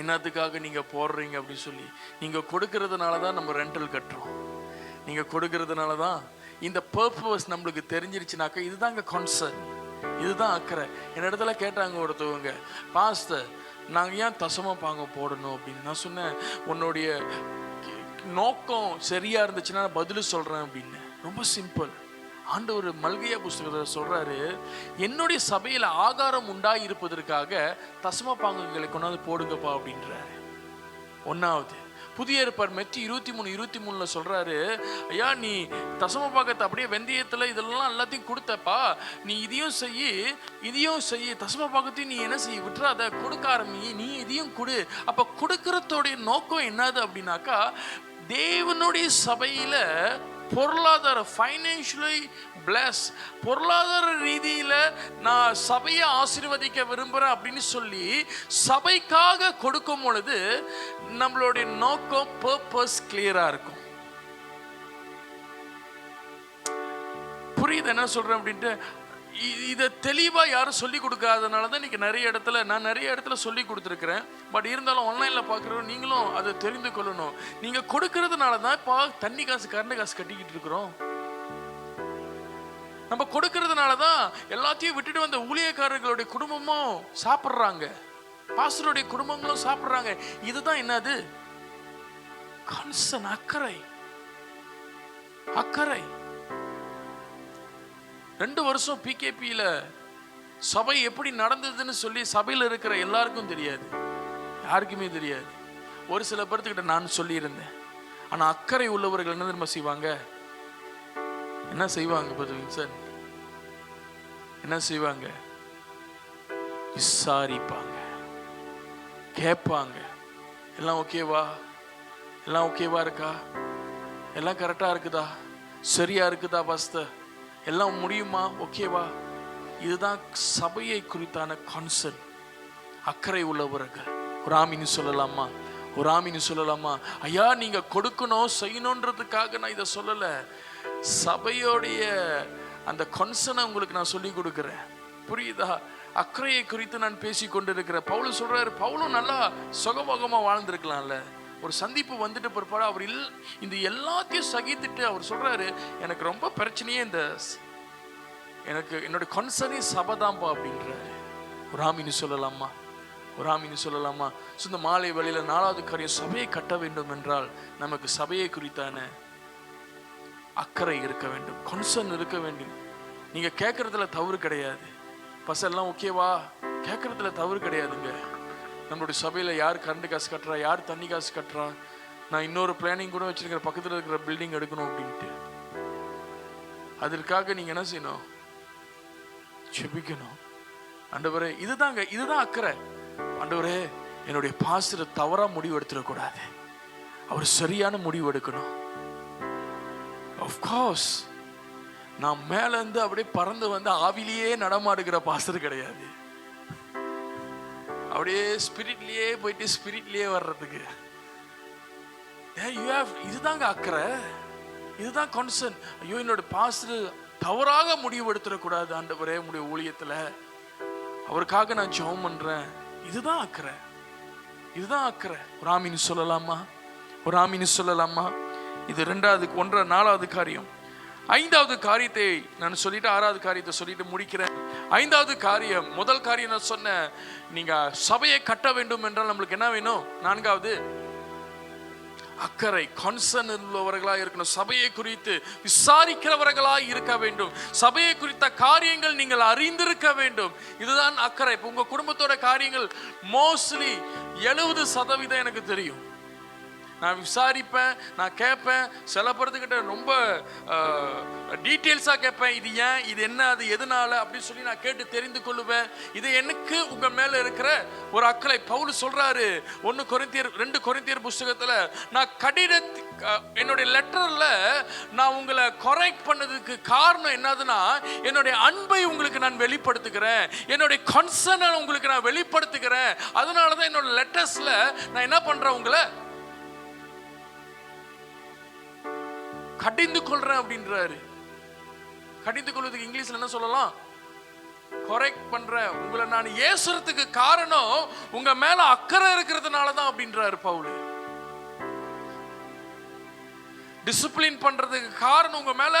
என்னத்துக்காக நீங்கள் போடுறீங்க அப்படின்னு சொல்லி. நீங்கள் கொடுக்கறதுனால தான் நம்ம ரெண்டல் கட்டுறோம், நீங்கள் கொடுக்கறதுனால தான். இந்த பர்பஸ் நம்மளுக்கு தெரிஞ்சிருச்சுனாக்கா இதுதாங்க கன்சர்ன், இதுதான் அக்கறை. என் இடத்துல கேட்டாங்க ஒருத்தவங்க, பாஸ்டர் நாங்கள் ஏன் தசமபாகம் போடணும் அப்படின்னு. நான் சொன்னேன், உன்னுடைய நோக்கம் சரியா இருந்துச்சுன்னா நான் பதில் சொல்றேன் அப்படின்னு. ரொம்ப சிம்பிள். ஆண்டவர் மல்கியா புஸ்தகத்தில் சொல்றாரு, என்னுடைய சபையில் ஆகாரம் உண்டாகி இருப்பதற்காக தசமபாகங்களை கொண்டாந்து போடுங்கப்பா அப்படின்றாரு. ஒன்னாவது. புதிய ஏற்பாடு மெத்தி 23:23 சொல்றாரு, ஐயா நீ தசமபாகத்தை அப்படியே வெந்தயத்தில் இதெல்லாம் எல்லாத்தையும் கொடுத்தப்பா, நீ இதையும் செய்ய, தசமபாகத்தையும் நீ என்ன செய்ய விட்டுறாத, கொடுக்க ஆரம்பி, நீ இதையும் கொடு. அப்ப கொடுக்கறதோடைய நோக்கம் என்னது அப்படின்னாக்கா, தேவனுடைய சபையில பொருளாதார ஃபைனான்சியலி பிளஸ், பொருளாதார ரீதியில நான் சபையை ஆசீர்வதிக்க விரும்புறேன் அப்படின்னு சொல்லி சபைக்காக கொடுக்கும் பொழுது நம்மளுடைய நோக்கம் பர்பஸ் கிளியரா இருக்கும். புரியுது என்ன சொல்றேன் அப்படின்ட்டு? இதை தெளிவா யாரும் சொல்லி கொடுக்காதனால தான் இன்னைக்கு நான் நிறைய இடத்துல சொல்லி கொடுத்துருக்கிறேன். பட் இருந்தாலும் ஆன்லைன்ல பார்க்குறோம், நீங்களும் அதை தெரிந்து கொள்ளணும். நீங்க கொடுக்கறதுனால தான் இப்போ தண்ணி காசு கரண்ட் காசு கட்டிக்கிட்டு இருக்கிறோம். நம்ம கொடுக்கறதுனால தான் எல்லாத்தையும் விட்டுட்டு வந்த ஊழியக்காரர்களுடைய குடும்பமும் சாப்பிட்றாங்க, பாஸ்டருடைய குடும்பங்களும் சாப்பிட்றாங்க. இதுதான் என்னது? கன்சர்ன், அக்கறை. அக்கறை. 2 வருஷம் பிகேபியில சபை எப்படி நடந்ததுன்னு சொல்லி சபையில் இருக்கிற எல்லாருக்கும் தெரியாது, யாருக்குமே தெரியாது. ஒரு சில பேர்த்துக்கிட்ட நான் சொல்லியிருந்தேன். ஆனா அக்கறை உள்ளவர்கள் என்ன தெரியுமா செய்வாங்க? என்ன செய்வாங்க பிரதர் சார்? என்ன செய்வாங்க? விசாரிப்பாங்க, கேட்பாங்க. எல்லாம் ஓகேவா? எல்லாம் ஓகேவா இருக்கா? எல்லாம் கரெக்டா இருக்குதா? சரியா இருக்குதா பாஸ்டர்? எல்லாம் முடியுமா? ஓகேவா? இதுதான் சபையை குறித்தான கான்செப்ட். அக்கறை உள்ளவர்கள். ஒரு ஆமீன் சொல்லலாமா? ஒரு ஆமீன் சொல்லலாமா? ஐயா நீங்க கொடுக்கணும் செய்யணுன்றதுக்காக நான் இதை சொல்லல. சபையோடைய அந்த கான்செப்டை உங்களுக்கு நான் சொல்லி கொடுக்கிறேன். புரியுதா? அக்கறையை குறித்து நான் பேசி கொண்டிருக்கிறேன். பவுல் சொல்றாரு, பவுலும் நல்லா சுகபோகமா வாழ்ந்திருக்கலாம்ல. ஒரு சந்திப்பு வந்துட்டு பிற்பாடு அவர் இந்த எல்லாத்தையும் சகித்துட்டு அவர் சொல்றாரு, எனக்கு ரொம்ப பிரச்சனையே எனக்கு என்னோட கன்சர்னே சபைதான்பா அப்படின்றாரு. ஒரு ஆமீன் சொல்லலாமா? ஒரு ஆமீன் சொல்லலாமா? இந்த மாலை வேளையில 4வது காரியம், சபையை கட்ட வேண்டும் என்றால் நமக்கு சபையை குறித்தான அக்கறை இருக்க வேண்டும், கன்சர்ன் இருக்க வேண்டும். நீங்க கேட்கறதுல தவறு கிடையாது. பசெல்லாம் ஓகேவா? கேட்கறதுல தவறு கிடையாதுங்க. நம்மளுடைய சபையில யார் கரண்ட் காசு கட்டுறா, யார் தண்ணி காசு கட்டுறா, நான் இன்னொரு பிளானிங் கூட வச்சிருக்கிற பக்கத்தில் இருக்கிற பில்டிங் எடுக்கணும் அப்படின்ட்டு. அதற்காக நீங்க என்ன செய்யணும்? ஜெபிக்கணும். ஆண்டவரே, இதுதான் அக்கறை. ஆண்டவரே, என்னுடைய பாஸ்டர் தவறா முடிவு எடுத்துடக்கூடாது, அவர் சரியான முடிவு எடுக்கணும். ஆஃப் கோர்ஸ் நான் மேல இருந்து அப்படியே பறந்து வந்து ஆவிலேயே நடமாடுகிற பாஸ்டர் கிடையாது. அப்படியே ஸ்பிரிட்லயே போயிட்டு ஸ்பிரிட்லயே வர்றதுக்கு இதுதாங்க அக்கறை, இதுதான் கன்சர்ன். ஐயோ என்னோட பாஸ்டர் தவறாக முடிவு எடுத்துடக்கூடாது ஆண்டவரே, உடைய ஊழியத்துல அவருக்காக நான் ஜெபம் பண்றேன். இதுதான் அக்கறை, இதுதான் அக்கறை. ஒரு ஆமீன் சொல்லலாமா? ஒரு ஆமீன் சொல்லலாமா? இது 4வது காரியம். 5வது காரியத்தை நான் சொல்லிட்டு 6வது காரியத்தை சொல்லிட்டு முடிக்கிறேன். 5வது காரியம், முதல் காரியம் நான் சொன்னேன், நீங்க சபையை கட்ட வேண்டும் என்றால் நம்மளுக்கு என்ன வேணும்? 4வது அக்கறை, கன்சர்ன் உள்ளவர்களா இருக்கணும். சபையை குறித்து விசாரிக்கிறவர்களா இருக்க வேண்டும். சபையை குறித்த காரியங்கள் நீங்கள் அறிந்திருக்க வேண்டும். இதுதான் அக்கறை. இப்போ உங்க குடும்பத்தோட காரியங்கள் மோஸ்ட்லி 70% எனக்கு தெரியும். நான் விசாரிப்பேன், நான் கேட்பேன். சில பேர்த்துக்கிட்ட ரொம்ப டீட்டெயில்ஸாக கேட்பேன். இது ஏன், இது என்ன, அது எதனால அப்படின்னு சொல்லி நான் கேட்டு தெரிந்து கொள்ளுவேன். இது எனக்கு உங்க மேல இருக்கிற ஒரு அக்கறை. பவுல் சொல்றாரு 2 கொரிந்தியர் புஸ்தகத்துல, நான் என்னுடைய லெட்டர்ல நான் உங்களை கரெக்ட் பண்ணதுக்கு காரணம் என்னதுன்னா, என்னுடைய அன்பை உங்களுக்கு நான் வெளிப்படுத்துகிறேன், என்னுடைய கன்சர்னை உங்களுக்கு நான் வெளிப்படுத்துகிறேன். அதனாலதான் என்னோட லெட்டர்ஸ்ல நான் என்ன பண்றேன், உங்களை கடிந்து கொள்றேன் அப்படின்றாரு. கடிந்து கொள்வதுக்கு இங்கிலீஷ்ல என்ன சொல்லலாம்? கரெக்ட் பண்றேன். உங்களை நான் ஏசுறதுக்கு காரணம் உங்க மேல அக்கறை இருக்கிறதுனால தான் அப்படின்றாரு பவுல். டிசிப்ளின் பண்றதுக்கு காரணம் உங்க மேல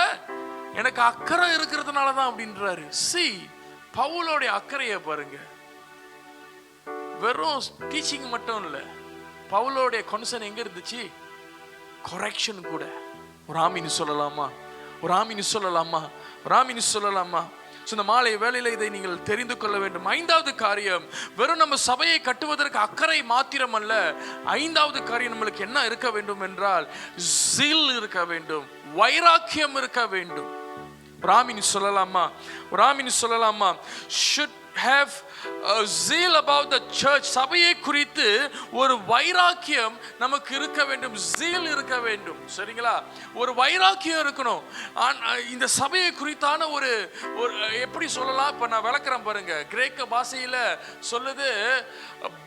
எனக்கு அக்கறை இருக்கிறதுனால தான் அப்படின்றாரு. பவுலோடைய அக்கறையை பாருங்க. வெறும் டீச்சிங் மட்டும் இல்ல, பவுலோடைய கன்சர்ன் எங்க இருந்துச்சு? கரெக்ஷன் கூட. ஒரு ஆமீன் சொல்லலாமா? ஒரு ஆமீன் சொல்லலாமா? ஒரு ஆமீன் சொல்லலாமா? இந்த மாலை வேளையில இதை நீங்கள் தெரிந்து கொள்ள வேண்டும். 5வது காரியம், வெறும் நம்ம சபையை கட்டுவதற்கு அக்கறை மாத்திரம் அல்ல. 5வது காரியம் நம்மளுக்கு என்ன இருக்க வேண்டும் என்றால், zeal இருக்க வேண்டும், வைராக்கியம் இருக்க வேண்டும். ஒரு ஆமீன் சொல்லலாமா? ஒரு ஆமீன் சொல்லலாமா? should have zeal about the church, சபையை குறித்து ஒரு வைராக்கியம் நமக்கு இருக்க வேண்டும், zeal இருக்க வேண்டும். சரிங்களா? ஒரு வைராக்கியம் இருக்கணும். இந்த சபையை குறித்தான ஒரு எப்படி சொல்லலாம், இப்ப நான் விளக்குறேன் பாருங்க. கிரேக்க பாஷையில சொல்லுது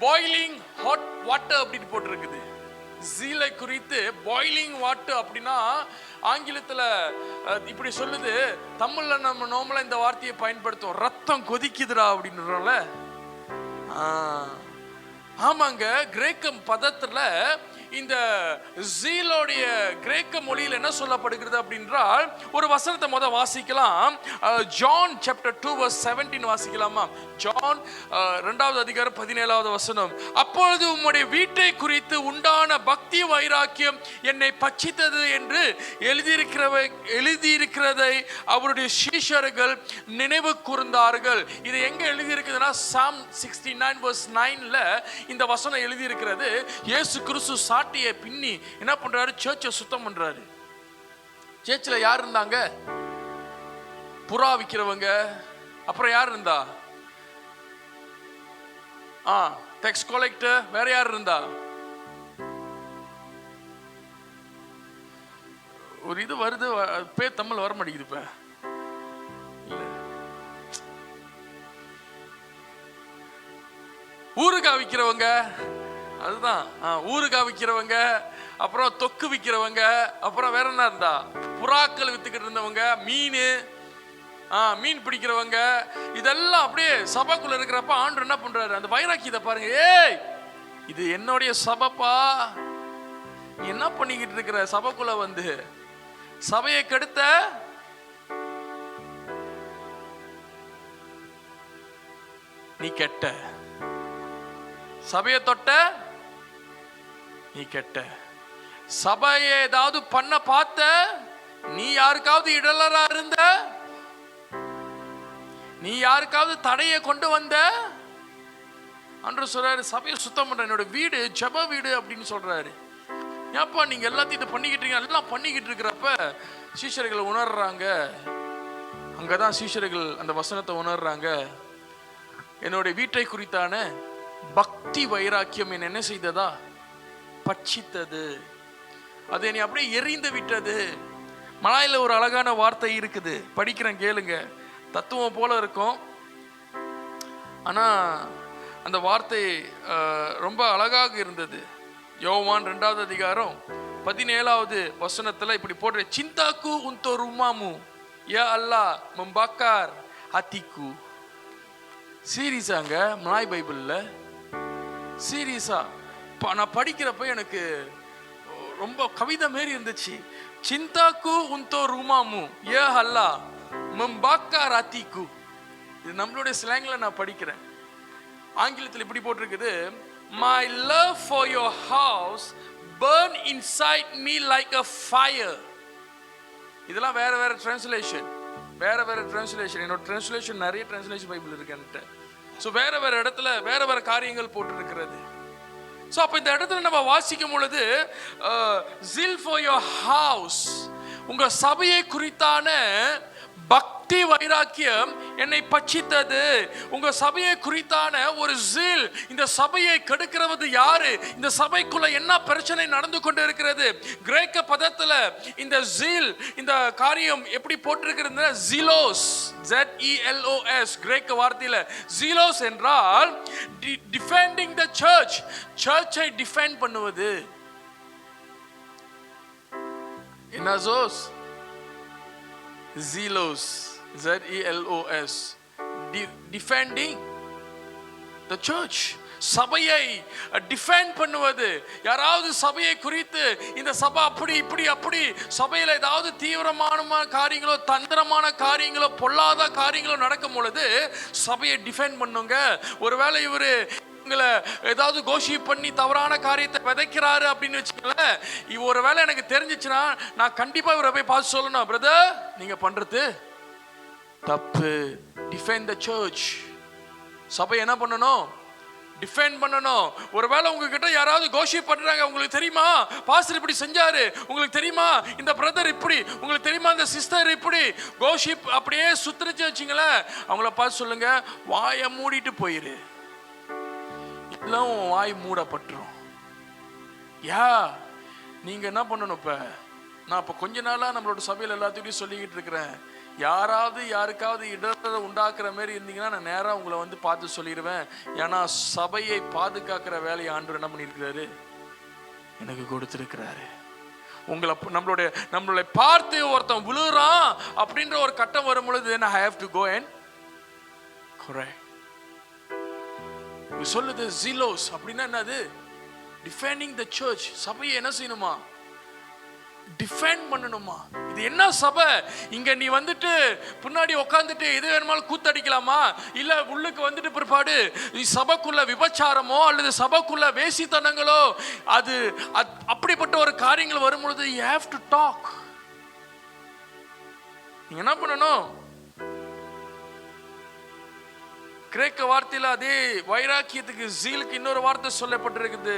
பாய்லிங் ஹாட் வாட்டர் அப்படின்னு போட்டிருக்குது. ஜீலை குறித்து பாய்லிங் வாட்டர் அப்படின்னா ஆங்கிலத்தில் இப்படி சொல்லுது. தமிழ்ல நம்ம நார்மலா இந்த வார்த்தையை பயன்படுத்துவோம், ரத்தம் கொதிக்குதுடா அப்படின்றோம்ல. ஆமாங்க, கிரேக்க பதத்துல இந்த ஜீலோடைய கிரேக்க மொழியில் என்ன சொல்லப்படுகிறது அப்படின்றால், ஒரு வசனத்தை வாசிக்கலாம். ஜான் சாப்டர் 2 verse 17 வாசிக்கலாமா? ஜான் 2வது அதிகாரம் 17வது வசனம். அப்பொழுது உம்முடைய வீட்டை குறித்து உண்டான பக்தி வைராக்கியம் என்னை பட்சித்தது என்று எழுதியிருக்கிறதை அவருடைய சீஷர்கள் நினைவு கூர்ந்தார்கள். இது எங்க எழுதியிருக்குதுன்னா Psalm 69 verse 9ல இந்த வசனம் எழுதியிருக்கிறது. இயேசு கிறிஸ்து சாட்டியை பின்னி என்ன பண்றாரு? சர்ச்சை சுத்தம் பண்றாரு. சர்ச்சில் யார் இருந்தாங்க? புறா விக்கிறவங்க. அப்புறம் யார் இருந்தா? Tax collector. வேற யார் இருந்தா? ஒரு இது வருது, பேர் தமிழ் வர மாட்டேங்குது இப்ப. ஊறுகாய் விக்கிறவங்க, அதுதான் ஊறுகாய் விக்கிறவங்க. அப்புறம் தொக்கு விக்கிறவங்க. அப்புறம் வேற என்ன இருந்தா? புறாக்கள் வித்துக்கிட்டு இருந்தவங்க, மீன் பிடிக்கிறவங்க. இதெல்லாம் அப்படியே சபைக்குள்ள இருக்கிறப்ப ஆண்டவர் என்ன பண்றாரு? அந்த வைராக்கியத்தை பாருங்க. ஏய், இது என்னுடைய சபைப்பா, நீ என்ன பண்ணிக்கிட்டு இருக்கிற? சபைக்குள்ள வந்து சபையை கெடுத்த நீ கெட்ட, சபையை தொட்ட நீ கெட்ட, சபையை ஏதாவது பண்ண பார்த்த, நீ யாருக்காவது இடலரா இருந்த, நீ யாருக்காவது தடையை கொண்டு வந்த, அன்று சொல்றாரு சபையை சுத்தம் பண்ற, என்னோட வீடு ஜெப வீடு அப்படின்னு சொல்றாரு. ஏப்பா நீங்க எல்லாத்தையும் இதை பண்ணிக்கிட்டு இருக்கீங்க, எல்லாம் பண்ணிக்கிட்டு இருக்கிறப்ப சீஷர்கள் உணர்றாங்க. அங்கதான் சீஷர்கள் அந்த வசனத்தை உணர்றாங்க. என்னுடைய வீட்டை குறித்தான பக்தி வைராக்கியம் என்ன செய்ததா? பட்சித்தது. அது என்னை அப்படியே எரிந்து விட்டது. மலாயில ஒரு அழகான வார்த்தை இருக்குது, படிக்கிறேன் கேளுங்க. தத்துவம் போல இருக்கும், ஆனா அந்த வார்த்தை ரொம்ப அழகாக இருந்தது. யோவான் 2வது அதிகாரம் 17வது வசனத்துல இப்படி போடுற, சிந்தாக்கு உன்தோ ருமாமு யா அல்லா மம்பாக்கார் ஹத்திக்கு. சீரியஸாங்க, மலாய் பைபிள்ல சீரியஸா நான் படிக்கிறப்ப எனக்கு ரொம்ப கவிதை மாரி இருந்துச்சு. சிந்தாக்கு உன்தோ ருமாமு யா அல்லா மம்பாக்கார் ஹத்திக்கு. இது நம்மளுடைய ஸ்லாங்ல நான் படிக்கிறேன். ஆங்கிலத்தில் இப்படி போட்டிருக்குது, my love for your house burn inside me like a fire. இதெல்லாம் வேற வேற டிரான்ஸ்லேஷன், என்னோட டிரான்ஸ்லேஷன் நிறைய டிரான்ஸ்லேஷன் பைபிள் இருக்கு என்கிட்ட. ஸோ வேற வேற இடத்துல வேற வேற காரியங்கள் போட்டு இருக்கிறது. ஸோ அப்போ இந்த இடத்துல நம்ம வாசிக்கும் பொழுது zeal for your house, உங்க சபையை குறித்தான பக்தி வைராக்கியம் என்னை பட்சித்தது. உங்க சபையை குறித்தான ஒரு ஜீல். இந்த சபையை கெடுக்கிறது யாரு? இந்த சபைக்குள்ள என்ன பிரச்சனை நடந்து கொண்டு இருக்கிறது? கிரேக்க பதத்துல இந்த ஜீல், இந்த காரியம் எப்படி போட்டிருக்கிறது? ஜீலோஸ், ZELOS கிரேக்க வார்த்தையில. ஜீலோஸ் என்றால் டிஃபெண்டிங் த சர்ச், சர்ச்சை டிஃபெண்ட் பண்ணுவது. என்ன ஜோஸ்? Zealous, ZELOS, defending the church. சபையை டிஃபெண்ட் பண்ணுவது. யாராவது சபையை குறித்து இந்த சபை அப்படி இப்படி அப்படி, சபையில ஏதாவது தீவிரமான காரியங்களோ தந்திரமான காரியங்களோ பொல்லாத காரியங்களோ நடக்கும் பொழுது சபையை டிஃபெண்ட் பண்ணுங்க. ஒருவேளை இவரு உங்களை ஏதாவது கோஷி பண்ணி தவறான காரியத்தை விதைக்கிறாரு அப்படின்னு வச்சுக்கோங்களேன், ஒரு வேளை எனக்கு தெரிஞ்சிச்சுன்னா நான் கண்டிப்பா இவரை போய் பார்த்து சொல்லணும், பிரதர் நீங்க பண்றது தப்பு. Defend the church. சபை என்ன பண்ணணும்? டிஃபெண்ட் பண்ணணும். ஒருவேளை உங்ககிட்ட யாராவது கோஷிப் பண்றாங்க, உங்களுக்கு தெரியுமா பாஸ்டர் இப்படி செஞ்சாரு, உங்களுக்கு தெரியுமா இந்த பிரதர் இப்படி, உங்களுக்கு தெரியுமா இந்த சிஸ்டர் இப்படி, கோஷிப் அப்படியே சுத்திரிச்சு வச்சிங்களேன், அவங்கள பார்த்து சொல்லுங்க, வாயை மூடிட்டு போயிரு, இதெல்லாம் வாய் மூடப்பட்டுரும். நீங்க என்ன பண்ணணும்? இப்ப நான் இப்ப கொஞ்ச நாளா நம்மளோட சபையில் எல்லாத்தையும் சொல்லிக்கிட்டு இருக்கிறேன், யாராவது யாருக்காவது இடத்தை உண்டாக்குற மாதிரி இருந்தீங்கன்னா நான் நேராக உங்களை வந்து பார்த்து சொல்லிடுவேன். ஏன்னா சபையை பாதுகாக்கிற வேலையை ஆண்டவர் என்ன பண்ணியிருக்கிறாரு, எனக்கு கொடுத்துருக்கிறாரு. நம்மளுடைய பார்த்து ஒருத்தன் விழுறான் அப்படின்ற ஒரு கட்டம் வரும் பொழுது I have to go and correct. சொல்லுது ஜீலோஸ் அப்படின்னா என்னது? Defending the search. சபையை என்ன செய்யணுமா? டிஃபெண்ட் பண்ணணுமா? இது என்ன சபை? இங்க நீ வந்துட்டு பின்னாடி உட்காந்துட்டு எது வேணுமாலும் கூத்தடிக்கலாமா? இல்ல உள்ளுக்கு வந்துட்டு பிற்பாடு சபைக்குள்ள விபச்சாரமோ அல்லது சபைக்குள்ள வேசித்தனங்களோ அது அப்படிப்பட்ட ஒரு காரியங்கள் வரும்பொழுது you have to talk. நீங்க என்ன பண்ணணும்? கிரேக்க வார்த்தையில அதே வைராக்கியத்துக்கு ஜீலுக்கு இன்னொரு வார்த்தை சொல்லப்பட்டிருக்குது,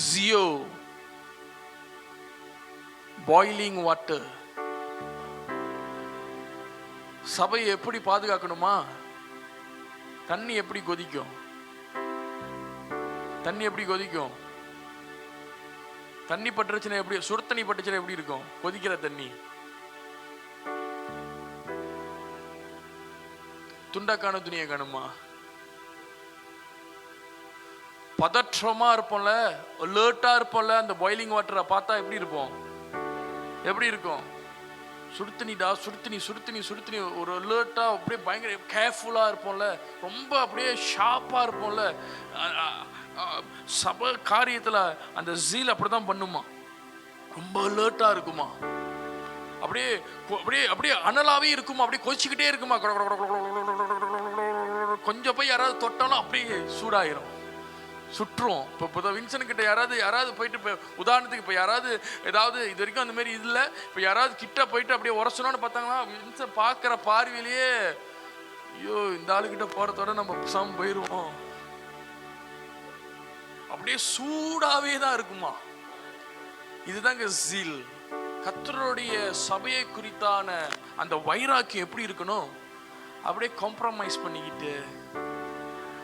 ஜியோ, பாயிலிங் வாட்டர். சபையை எப்படி பாதுகாக்கணுமா? தண்ணி எப்படி கொதிக்கும்? தண்ணி எப்படி கொதிக்கும்? தண்ணி பட்டுச்சுன்னா எப்படி, சுடு தண்ணி பட்டுச்சுன்னா எப்படி இருக்கும்? கொதிக்கிற தண்ணி. துண்டக்கான துணியை காணுமா? பதற்றமா இருப்போம்ல, அலர்ட்டா இருப்போம்ல, அந்த பாயிலிங் வாட்டரை பார்த்தா எப்படி இருப்போம்? எப்படி இருக்கும்? சுடுத்தணிடா, சுடுத்தணி, ஒரு அலர்ட்டா அப்படியே பயங்கர கேர்ஃபுல்லா இருப்போம்ல, ரொம்ப அப்படியே ஷார்ப்பா இருப்போம்ல. சபை காரியத்துல அந்த ஜீல் அப்படிதான் பண்ணுமா, ரொம்ப அலர்ட்டா இருக்குமா, அப்படியே அப்படியே அப்படியே அனலாவே இருக்குமா, அப்படியே கொதிச்சுக்கிட்டே இருக்குமா. கொஞ்சம் போய் யாராவது தொட்டாலும் அப்படியே சூடாயிரும், சுற்றுவோம். இப்போ வின்சன் கிட்ட யாராவது போயிட்டு, இப்போ உதாரணத்துக்கு இப்போ யாராவது ஏதாவது இது வரைக்கும் அந்த மாதிரி இல்லை, இப்போ யாராவது கிட்ட போயிட்டு அப்படியே உரசணும்னு பார்த்தாங்கன்னா வின்சன் பார்க்குற பார்வையிலேயே ஐயோ இந்த ஆளுக்கிட்ட போகிறதோட நம்ம பேசாம போயிடுவோம், அப்படியே சூடாவே தான் இருக்குமா. இதுதாங்க ஜீல். கர்த்தருடைய சபையை குறித்தான அந்த வைராக்கியம் எப்படி இருக்கணும்? அப்படியே காம்ப்ரமைஸ் பண்ணிக்கிட்டு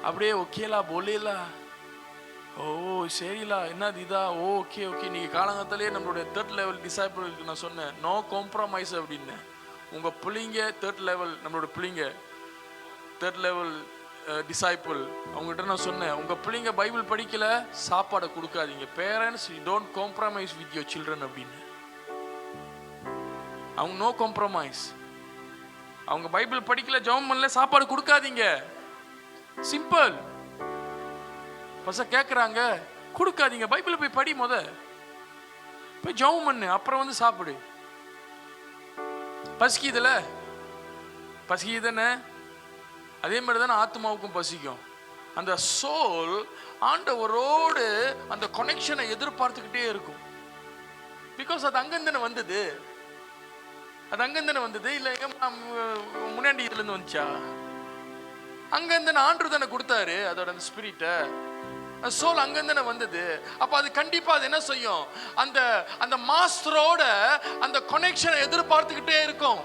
அப்படியே ஓகேலா போலேலா, ஓ சரிலா, என்னது இதா, ஓகே ஓகே. நீங்கள் காலங்கத்திலே நம்மளுடைய 3rd level டிசைபிளுக்கு நான் சொன்னேன், நோ காம்ப்ரமைஸ் அப்படின்னு. உங்கள் பிள்ளைங்க 3rd level, நம்மளோட பிள்ளைங்க 3rd level டிசைபிள், அவங்ககிட்ட நான் சொன்னேன், உங்கள் பிள்ளைங்க பைபிள் படிக்கல, சாப்பாடை கொடுக்காதீங்க. Parents, you don't compromise with your children அப்படின்னு. அவங்க நோ காம்ப்ரமைஸ். அவங்க பைபிள் படிக்கல, ஜெபம் பண்ணல, சாப்பாடு கொடுக்காதீங்க. சிம்பிள். பசங்க கேட்குறாங்க, கொடுக்காதீங்க. பைபிள் போய் படி, போய் ஜெபம் பண்ணு, அப்புறம் வந்து சாப்பிடு. பசிக்குதுதானே? அதே மாதிரி தானே ஆத்மாவுக்கும் பசிக்கும். அந்த சோல் ஆண்டவரோடு அந்த கனெக்ஷனை எதிர்பார்த்துக்கிட்டே இருக்கும். பிகாஸ் அது அங்கேருந்து வந்தது, இல்லை முன்னாடி இதுல இருந்து வந்துச்சா? அங்கிருந்து ஆண்டவர் தானே கொடுத்தாரு அதோட அந்த ஸ்பிரிட்டை. சோல் அங்கிருந்து வந்தது. அப்ப அது கண்டிப்பா அது என்ன செய்யும்? அந்த மாஸ்டரோட அந்த கனெக்ஷனை எதிர்பார்த்துக்கிட்டே இருக்கும்.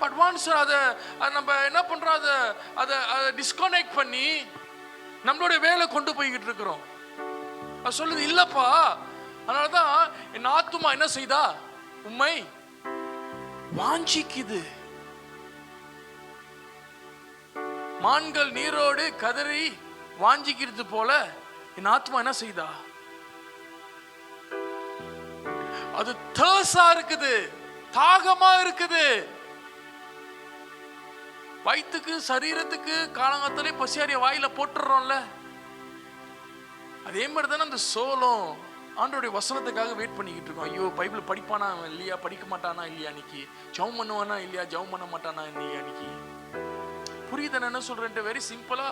பட் ஒன்ஸ் அதை நம்ம என்ன பண்றோம், அதை டிஸ்கனெக்ட் பண்ணி நம்மளுடைய வேலை கொண்டு போய்கிட்டு இருக்கிறோம். சொல்லுது இல்லப்பா, அதனாலதான் என் ஆத்துமா என்ன செய்தா, உம்மை வாஞ்சிக்குது. மான்கள் நீரோடு கதறி வாஞ்சிக்கிறது போல என் ஆத்மா என்ன செய்தா, அது தேர்ஸா இருக்குது, தாகமா இருக்குது. வயிற்றுக்கு சரீரத்துக்கு காலங்காத்தாலே பசியாரிய வாயில போட்டுறோம்ல, அதே மாதிரி தானே அந்த சோலும் ஆண்டோடைய வசனத்துக்காக வெயிட் பண்ணிக்கிட்டு இருக்கோம். ஐயோ பைபிள் படிப்பானா இல்லையா, படிக்க மாட்டானா இல்லையா, அன்னைக்கு ஜெபம் பண்ணுவானா இல்லையா, ஜெபம் பண்ண மாட்டானா இல்லையா அன்னைக்கு. புரியுது நான் என்ன சொல்றேன்ட்டு? வெரி சிம்பிளா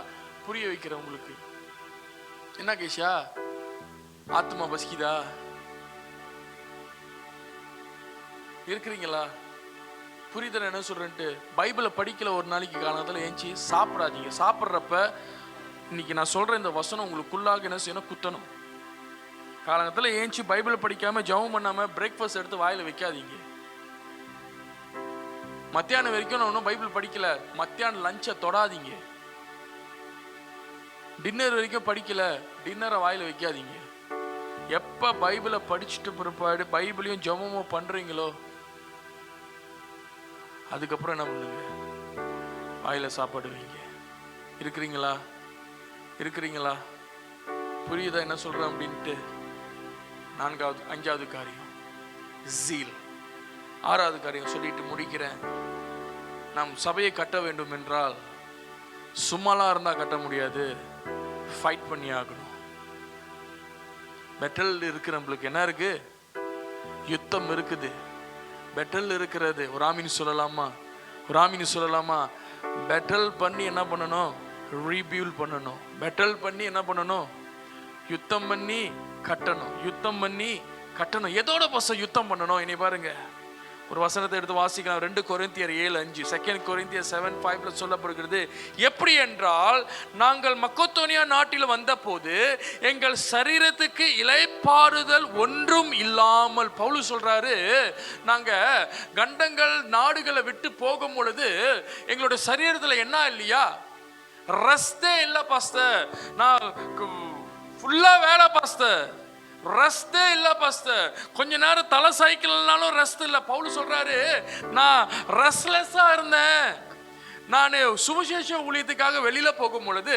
புரிய வைக்கிறேன் உங்களுக்கு. என்ன கேஷா, ஆத்மா பசிக்குதா? இருக்கிறீங்களா? புரியுதுன்னு என்ன சொல்றேன்ட்டு பைபிளை படிக்கல ஒரு நாளைக்கு காலத்துல ஏஞ்சி சாப்பிடாதீங்க. சாப்பிட்றப்ப இன்னைக்கு நான் சொல்ற இந்த வசனம் உங்களுக்குள்ளாக என்ன செய்யணும், குத்தணும். காலங்கத்தில் ஏஞ்சி பைபிள் படிக்காம ஜெபம் பண்ணாம பிரேக்ஃபாஸ்ட் எடுத்து வாயில வைக்காதீங்க. மத்தியானம் வரைக்கும் நான் ஒன்றும் பைபிள் படிக்கல, மத்தியானம் லஞ்சை தொடாதீங்க. டின்னர் வரைக்கும் படிக்கல, டின்னரை வாயில வைக்காதீங்க. எப்ப பைபிளை படிச்சுட்டு பிற்பாடு பைபிளையும் ஜெபமும் பண்றீங்களோ அதுக்கப்புறம் என்ன பண்ணுங்க, வாயில சாப்பாடு வைங்க. இருக்கிறீங்களா? இருக்கிறீங்களா? புரியுதா என்ன சொல்றேன் அப்படின்ட்டு? 5வது காரியம் ஜீல். 6வது காரியம் சொல்லிட்டு முடிக்கிறேன். நாம் சபையை கட்ட வேண்டும் என்றால் சும்மாலாம் இருந்தா கட்ட முடியாது, ஃபைட் பண்ணி ஆகணும். பெட்டல் இருக்கு, நம்மளுக்கு என்ன இருக்கு, யுத்தம் இருக்குது. பெட்டல் இருக்கிறது. ஒரு ஆமீன் சொல்லலாமா? ஒரு ஆமீன் சொல்லலாமா? பெட்டல் பண்ணி என்ன பண்ணணும், ரீபியூல் பண்ணணும். பெட்டல் பண்ணி என்ன பண்ணணும், யுத்தம் பண்ணி கட்டணும். யுத்தம் பண்ணி கட்டணும். எதோட யுத்தம் பண்ணணும்? இனி பாருங்க, ஒரு வசனத்தை எடுத்து வாசிக்கலாம். 2 கொரிந்தியர் 7:5, 2 கொரிந்தியர் 7:5 சொல்லப்படுகிறது. எப்படி என்றால், நாங்கள் மக்கோதோனியா நாட்டில் வந்த போது எங்கள் சரீரத்துக்கு இளைப்பாறுதல் ஒன்றும் இல்லாமல், பவுல் சொல்றாரு, நாங்க கண்டங்கள் நாடுகளை விட்டு போகும் பொழுது எங்களுடைய சரீரத்துல என்ன இல்லையா, ரெஸ்டே இல்ல பாஸ்டர். நான் ஃபுல்லா வேலை பாஸ்டர், ரெஸ்டே இல்ல பாஸ்டர். கொஞ்ச நேரம் தலை சைக்கிள்னாலும் ரெஸ்ட் இல்ல. பவுல் சொல்றாரு, நான் ரெஸ்ட்லெஸ்ஸா இருந்தேன். நான் சுவிசேஷ ஊழியத்துக்காக வெளியில போகும் பொழுது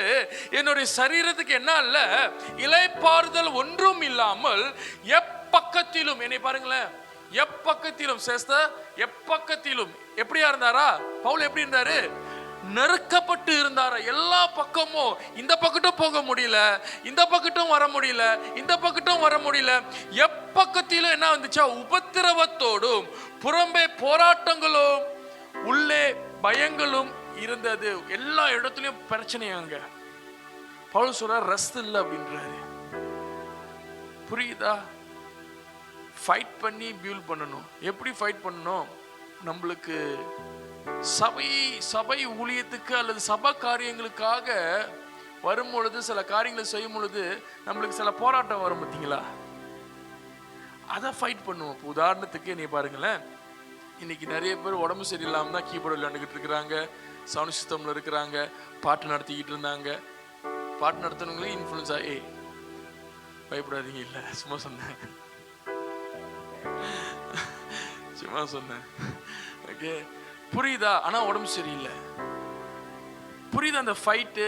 என்னுடைய சரீரத்துக்கு என்ன இல்ல, இளைப்பாறுதல் ஒன்றும் இல்லாமல் எப்பக்கத்திலும், என்னை பாருங்களேன், எப்பக்கத்திலும் சேஸ்தர், எப்பக்கத்திலும் எப்படியா இருந்தாரா பவுல்? எப்படி இருந்தாரு? நெருக்கப்பட்டு இருந்தாரா. எல்லா பக்கமும், இந்த பக்கட்டும் போக முடியல, இந்த பக்கட்டும் வர முடியல, இந்த பக்கட்டும் வர முடியல. எப்பக்கத்திலும் என்ன வந்துச்சா, உபத்திரவத்தோடும் புறம்பே போராட்டங்களும் உள்ளே பயங்களும் இருந்தது. எல்லா இடத்துலயும் பிரச்சனையாங்க. பவுல் சொல்ற ரெஸ்ட் இல்லை அப்படின்றாரு. புரியுதா? ஃபைட் பண்ணி பியூல் பண்ணணும். எப்படி ஃபைட் பண்ணணும்? நம்மளுக்கு சபை ஊழியத்துக்கு அல்லது சபை காரியங்களுக்காக வரும் பொழுது, சில காரியங்களை செய்யும் பொழுது நம்மளுக்கு சில போராட்டம் வரும் பார்த்தீங்களா, அதை ஃபைட் பண்ணுவோம். உதாரணத்துக்கு நீ பாருங்களேன், இன்னைக்கு நிறைய பேர் உடம்பு சரியில்லாம தான் கீபோர்டு விளையாண்டுக்கிட்டு இருக்கிறாங்க, சவுண்ட் சிஸ்டம்ல இருக்கிறாங்க, பாட்டு நடத்திக்கிட்டு இருந்தாங்க. பாட்டு நடத்துனவங்களே இன்ஃப்ளூயன்ஸ் ஆகி, பயப்படாதீங்க, இல்லை சும்மா சொன்னேன், சும்மா சொன்னேன். ஓகே, புரியுதா? ஆனா உடம்பு சரியில்லை. புரியுதா? அந்த ஃபைட்டு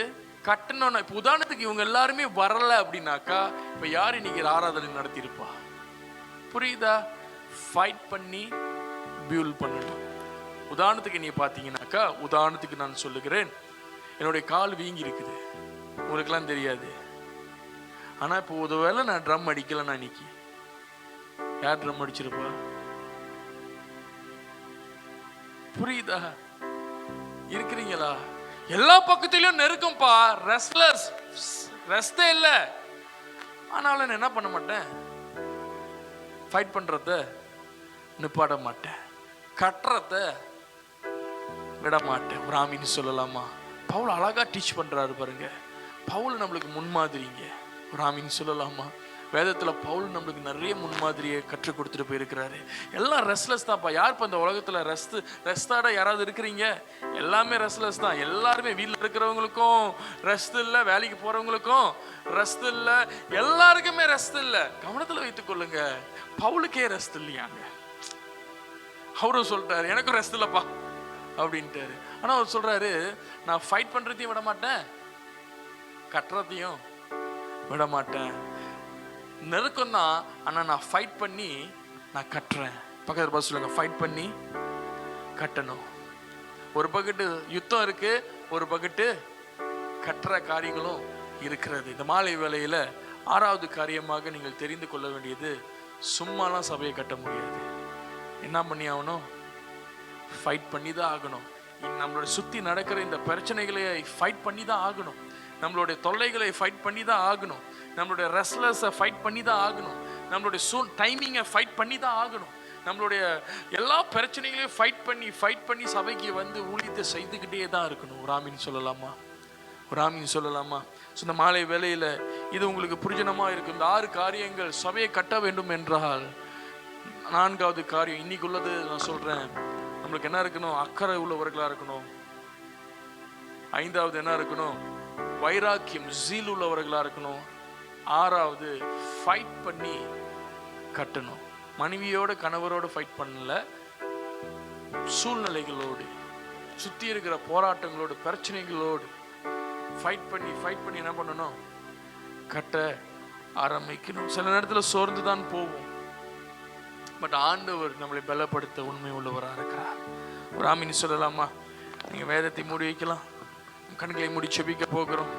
கட்டணும். இப்போ உதாரணத்துக்கு இவங்க எல்லாருமே வரல அப்படின்னாக்கா, இப்போ யார் இன்னைக்கு ஆராதனை நடத்தியிருப்பா? புரியுதா? ஃபைட் பண்ணி பியூல் பண்ணணும். உதாரணத்துக்கு நீ பார்த்தீங்கன்னாக்கா, உதாரணத்துக்கு நான் சொல்லுகிறேன், என்னுடைய கால் வீங்கி இருக்குது, உங்களுக்கெல்லாம் தெரியாது. ஆனா இப்போ ஒருவேளை நான் ட்ரம் அடிக்கலன்னா இன்னைக்கு யார் ட்ரம் அடிச்சிருப்பா? புரியுதா? இருக்கிறீங்களா? எல்லா பக்கத்திலும் நெருக்கம்பா, ரெஸ்ட்லெஸ், ரெஸ்டே இல்ல. ஆனாலும் நான் என்ன பண்ண மாட்டேன், ஃபைட் பண்றத நிப்பாட மாட்டேன், கட்டுறத விட மாட்டேன். ஒரு ஆமீன் சொல்லலாமா? பவுல் அழகா டீச் பண்றாரு பாருங்க. பவுல் நம்மளுக்கு முன்மாதிரிங்க. ஒரு ஆமீன் சொல்லலாமா? வேதத்துல பவுல் நம்மளுக்கு நிறைய முன்மாதிரியை கற்றுக் கொடுத்துட்டு போயிருக்கிறாரு. எல்லாம் ரெஸ்ட்லெஸ் தான்ப்பா. யார் இப்போ இந்த உலகத்துல ரெஸ்டாட யாராவது இருக்கிறீங்க? எல்லாமே ரெஸ்ட்லெஸ் தான். எல்லாருமே வீட்டில் இருக்கிறவங்களுக்கும் ரெஸ்ட் இல்லை, வேலைக்கு போறவங்களுக்கும் ரெஸ்ட் இல்லை, எல்லாருக்குமே ரெஸ்ட் இல்லை. கவனத்துல வைத்துக் கொள்ளுங்க, பவுலுக்கே ரெஸ்ட் இல்லையாங்க. அவரும் சொல்லிட்டாரு, எனக்கும் ரெஸ்ட் இல்லப்பா அப்படின்ட்டாரு. ஆனா அவர் சொல்றாரு, நான் ஃபைட் பண்றதையும் விட மாட்டேன், கட்டுறதையும் விட மாட்டேன். நெருக்கம் தான், ஆனா நான் ஃபைட் பண்ணி நான் கட்டுறேன். பக்கத்துல பார்த்து சொல்லுங்க, ஃபைட் பண்ணி கட்டணும். ஒரு பக்கெட்டு யுத்தம் இருக்கு, ஒரு பக்கெட்டு கட்டுற காரியங்களும் இருக்கிறது. இந்த மாலை வேளையில 6வது காரியமாக நீங்கள் தெரிந்து கொள்ள வேண்டியது, சும்மாலாம் சபையை கட்ட முடியாது. என்ன பண்ணி ஆகணும்? ஃபைட் பண்ணி தான் ஆகணும். நம்மளோட சுத்தி நடக்கிற இந்த பிரச்சனைகளை ஃபைட் பண்ணி தான் ஆகணும். நம்மளுடைய தொல்லைகளை ஃபைட் பண்ணி தான் ஆகணும். நம்மளுடைய ரெஸ்ட்லெஸ்ஸை ஃபைட் பண்ணி தான் ஆகணும். நம்மளுடைய டைமிங்கை ஃபைட் பண்ணி தான் ஆகணும். நம்மளுடைய எல்லா பிரச்சனைகளையும் ஃபைட் பண்ணி சபைக்கு வந்து ஊழியத்தை செய்துக்கிட்டே தான் இருக்கணும். ஒரு ஆமீன் சொல்லலாமா? ஒரு ஆமீன் சொல்லலாமா? ஸோ இந்த மாலை வேளையில் இது உங்களுக்கு புரிஜனமாக இருக்கும். இந்த 6 காரியங்கள் சபையை கட்ட வேண்டும் என்றால், 4வது காரியம் இன்னைக்கு உள்ளது நான் சொல்கிறேன். நம்மளுக்கு என்ன இருக்கணும்? அக்கறை உள்ளவர்களாக இருக்கணும். 5வது என்ன இருக்கணும்? வைராக்கியம், ஜீல் உள்ளவர்களாக இருக்கணும். 6வது ஃபைட் பண்ணி கட்டணும். மனைவியோட கணவரோடு ஃபைட் பண்ணல, சூழ்நிலைகளோடு, சுற்றி இருக்கிற போராட்டங்களோடு, பிரச்சனைகளோடு ஃபைட் பண்ணி என்ன பண்ணணும்? கட்ட ஆரம்பிக்கணும். சில நேரத்தில் சோர்ந்து தான் போவோம். பட் ஆண்டவர் நம்மளை பலப்படுத்த உண்மை உள்ளவராக இருக்கிறார். ஒரு ஆமீன் சொல்லலாமா? நீங்கள் வேதத்தை மூடி வைக்கலாம், கண்களை மூடி செபிக்க போகிறோம்.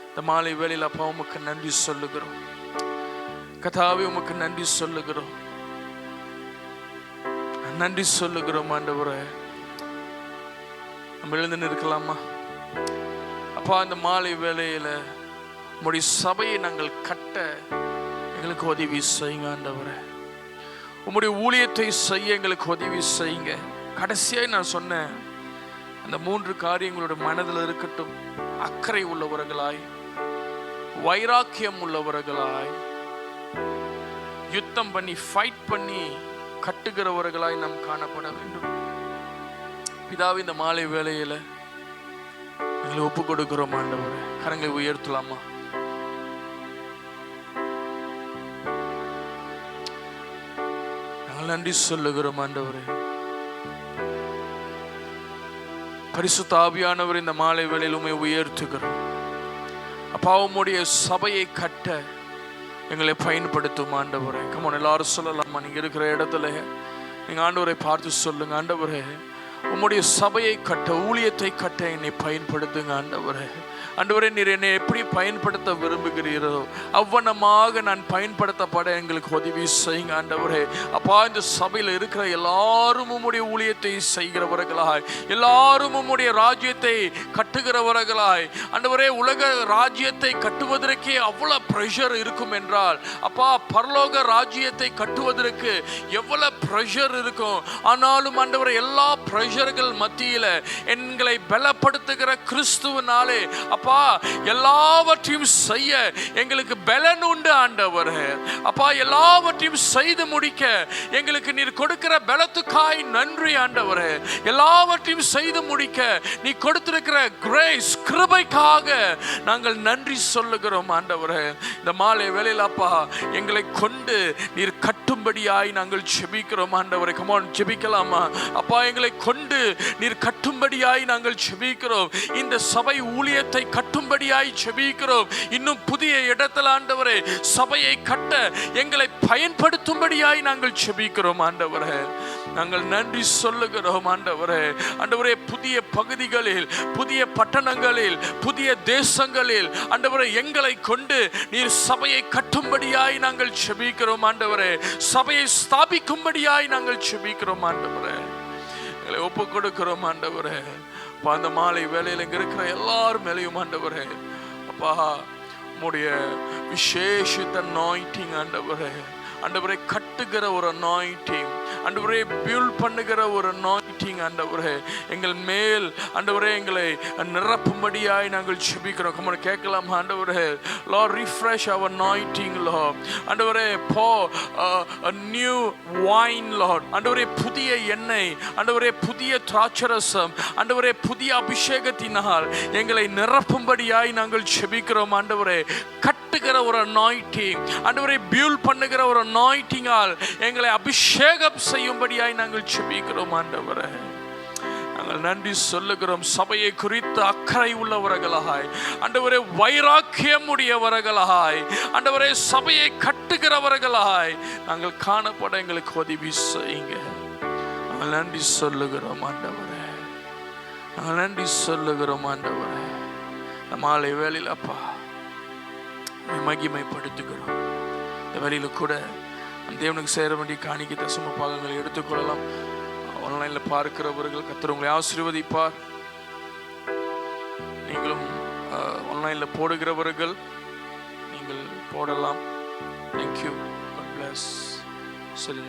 இந்த மாலை வேளையில் அப்பா உமக்கு நன்றி சொல்லுகிறோம். கர்த்தாவே உமக்கு நன்றி சொல்லுகிறோம். நன்றி சொல்லுகிறோம் ஆண்டவரே. நம்ம எழுந்து இருக்கலாமா? அப்பா இந்த மாலை வேளையில் உம்முடைய சபையை நாங்கள் கட்ட எங்களுக்கு உதவி செய்யுங்க ஆண்டவரே. உம்முடைய ஊழியத்தை செய்ய எங்களுக்கு உதவி செய்யுங்க. கடைசியாக நான் சொன்னேன், அந்த 3 காரியங்களோட மனதில் இருக்கட்டும். அக்கறை உள்ளவர்களாய், வைராக்கியம் உள்ளவர்களாய், யுத்தம் பண்ணி ஃபைட் பண்ணி கட்டுகிறவர்களாய் நாம் காணப்பட வேண்டும். பிதாவே இந்த மாலை வேளையில எங்களை ஒப்பு கொடுக்கிறோம் ஆண்டவரே. கரங்களை உயர்த்தலாமா? நாங்கள் நன்றி சொல்லுகிறோம் ஆண்டவரே. பரிசுத்த ஆவியானவர் இந்த மாலை வேளையில் உம்மை உயர்த்துகிறோம். அப்பா உம்முடைய சபையை கட்ட எங்களை பயன்படுத்தும் ஆண்டவரே. கமான் எல்லாரும் சொல்லலாமா? நீங்க இருக்கிற இடத்துல நீங்க ஆண்டவரை பார்த்து சொல்லுங்க, ஆண்டவரே உம்முடைய சபையை கட்ட, ஊழியத்தை கட்ட என்னை பயன்படுத்துங்க ஆண்டவரே. ஆண்டவரே நீர் என்னை எப்படி பயன்படுத்த விரும்புகிறீரோ அவ்வனமாக நான் பயன்படுத்தப்பட எங்களுக்கு உதவி செய்யுங்க ஆண்டவரே. அப்பா இந்த சபையில் இருக்கிற எல்லாரும் உம்முடைய ஊழியத்தை செய்கிறவர்களாய், எல்லாரும் உம்முடைய ராஜ்யத்தை கட்டுகிறவர்களாய், ஆண்டவரே உலக ராஜ்யத்தை கட்டுவதற்கே அவ்வளவு பிரஷர் இருக்கும் என்றால், அப்பா பரலோக ராஜ்யத்தை கட்டுவதற்கு எவ்வளவு பிரஷர் இருக்கும். ஆனாலும் ஆண்டவரே எல்லா பிரஷர்கள் மத்தியில் எங்களை பலப்படுத்துகிற கிறிஸ்துவினாலே அப்பா எல்லாவற்றையும் செய்ய எங்களுக்கு பலன் உண்டு ஆண்டவரே. அப்பா எல்லாவற்றையும் செய்து முடிக்க எங்களுக்கு நீர் கொடுக்கிற பலத்துக்காய் நன்றி ஆண்டவரே. எல்லாவற்றையும் செய்து முடிக்க நீ கொடுத்திருக்கிற கிரேஸ், கிருபைக்காக நாங்கள் நன்றி சொல்லுகிறோம் ஆண்டவரே. இந்த மாலை வேளையில் அப்பா எங்களை கொண்டு நீர் கட்டும்படியாய் நாங்கள் ஜெபிக்கிறோம் ஆண்டவரே. கமான் ஜெபிக்கலாமா? அப்பா எங்களை கொண்டு நீர் கட்டும்படியாய் நாங்கள் ஜெபிக்கிறோம். இந்த சபை ஊழியத்தை கட்டும்படியாய் ஜெபிக்கிறோம். இன்னும் புதிய இடத்துல ஆண்டவரே சபையை கட்ட எங்களை பயன்படுத்தும்படியாய் நாங்கள் ஜெபிக்கிறோம் ஆண்டவரே. நாங்கள் நன்றி சொல்லுகிறோம் ஆண்டவரே. ஆண்டவரே புதிய பகுதிகளில், புதிய பட்டணங்களில், புதிய தேசங்களில் ஆண்டவரே எங்களை கொண்டு நீர் சபையை கட்டும்படியாய் நாங்கள் ஜெபிக்கிறோம் ஆண்டவரே. சபையை ஸ்தாபிக்கும்படியாய் நாங்கள் ஜெபிக்கிறோம் ஆண்டவரே. எங்களை ஒப்பு கொடுக்கிறோம் ஆண்டவரே. அந்த மாலை வேளையில் இங்க இருக்கிற எல்லாரும் மேலையும் ஆண்டவரே அப்பா உம்முடைய விசேஷித்த அனாயிண்டிங் ஆண்டவரே, ஆண்டவரே கட்டுகிற ஒரு அனாயிண்டிங், ஆண்டவரே பில்ட் பண்ணுகிற ஒரு அனாயிண்டிங் ஆண்டவரே எங்கள் மேல் ஆண்டவரே எங்களை நிரப்பும்படியாய் நாங்கள் ஜெபிக்கிறோம். கம்மன் கேட்கலாம் ஆண்டவரே. Lord refresh our anointing Lord. ஆண்டவரே pour a new wine Lord. ஆண்டவரே புதிய எண்ணெய், ஆண்டவரே புதிய திராட்சரசம், ஆண்டவரே புதிய அபிஷேகத்தினால் எங்களை நிரப்பும்படியாய் நாங்கள் ஜெபிக்கிறோம் ஆண்டவரே. கட்டுகிற ஒரு அனாயிண்டிங், ஆண்டவரே பில்ட் பண்ணுகிற ஒரு அனாயிண்டிங்கால் எங்களை அபிஷேகம் செய்யும்படியாய் நாங்கள் ஜெபிக்கிறோம் ஆண்டவரே. நாங்கள் நன்றி சொல்லுகிறோம். சபையை குறித்து அக்கறை உள்ளவர்களாய், ஆண்டவரே வைராக்கியம் உடையவர்களாய், ஆண்டவரே சபையை கட்டுகிறவர்களாய் நாங்கள் காணப்பட எங்களுக்கு உதவி செய்யுங்க. நாங்கள் நன்றி சொல்லுகிறோம் ஆண்டவரே. நாங்கள் நன்றி சொல்லுகிறோம் ஆண்டவரே. இந்த மாலை வேளையில் அப்பா மகிமைப்படுத்துகிறோம். இந்த வேளையில கூட தேவனுக்கு சேர வேண்டிய காணிக்கை தசம பாகங்களை எடுத்துக்கொள்ளலாம். ஆன்லைனில் பார்க்கிறவர்கள் கர்த்தர் உங்களை ஆசீர்வதிப்பார். நீங்களும் ஆன்லைனில் போடுகிறவர்கள் நீங்கள் போடலாம். தேங்க்யூ. God bless. சரி.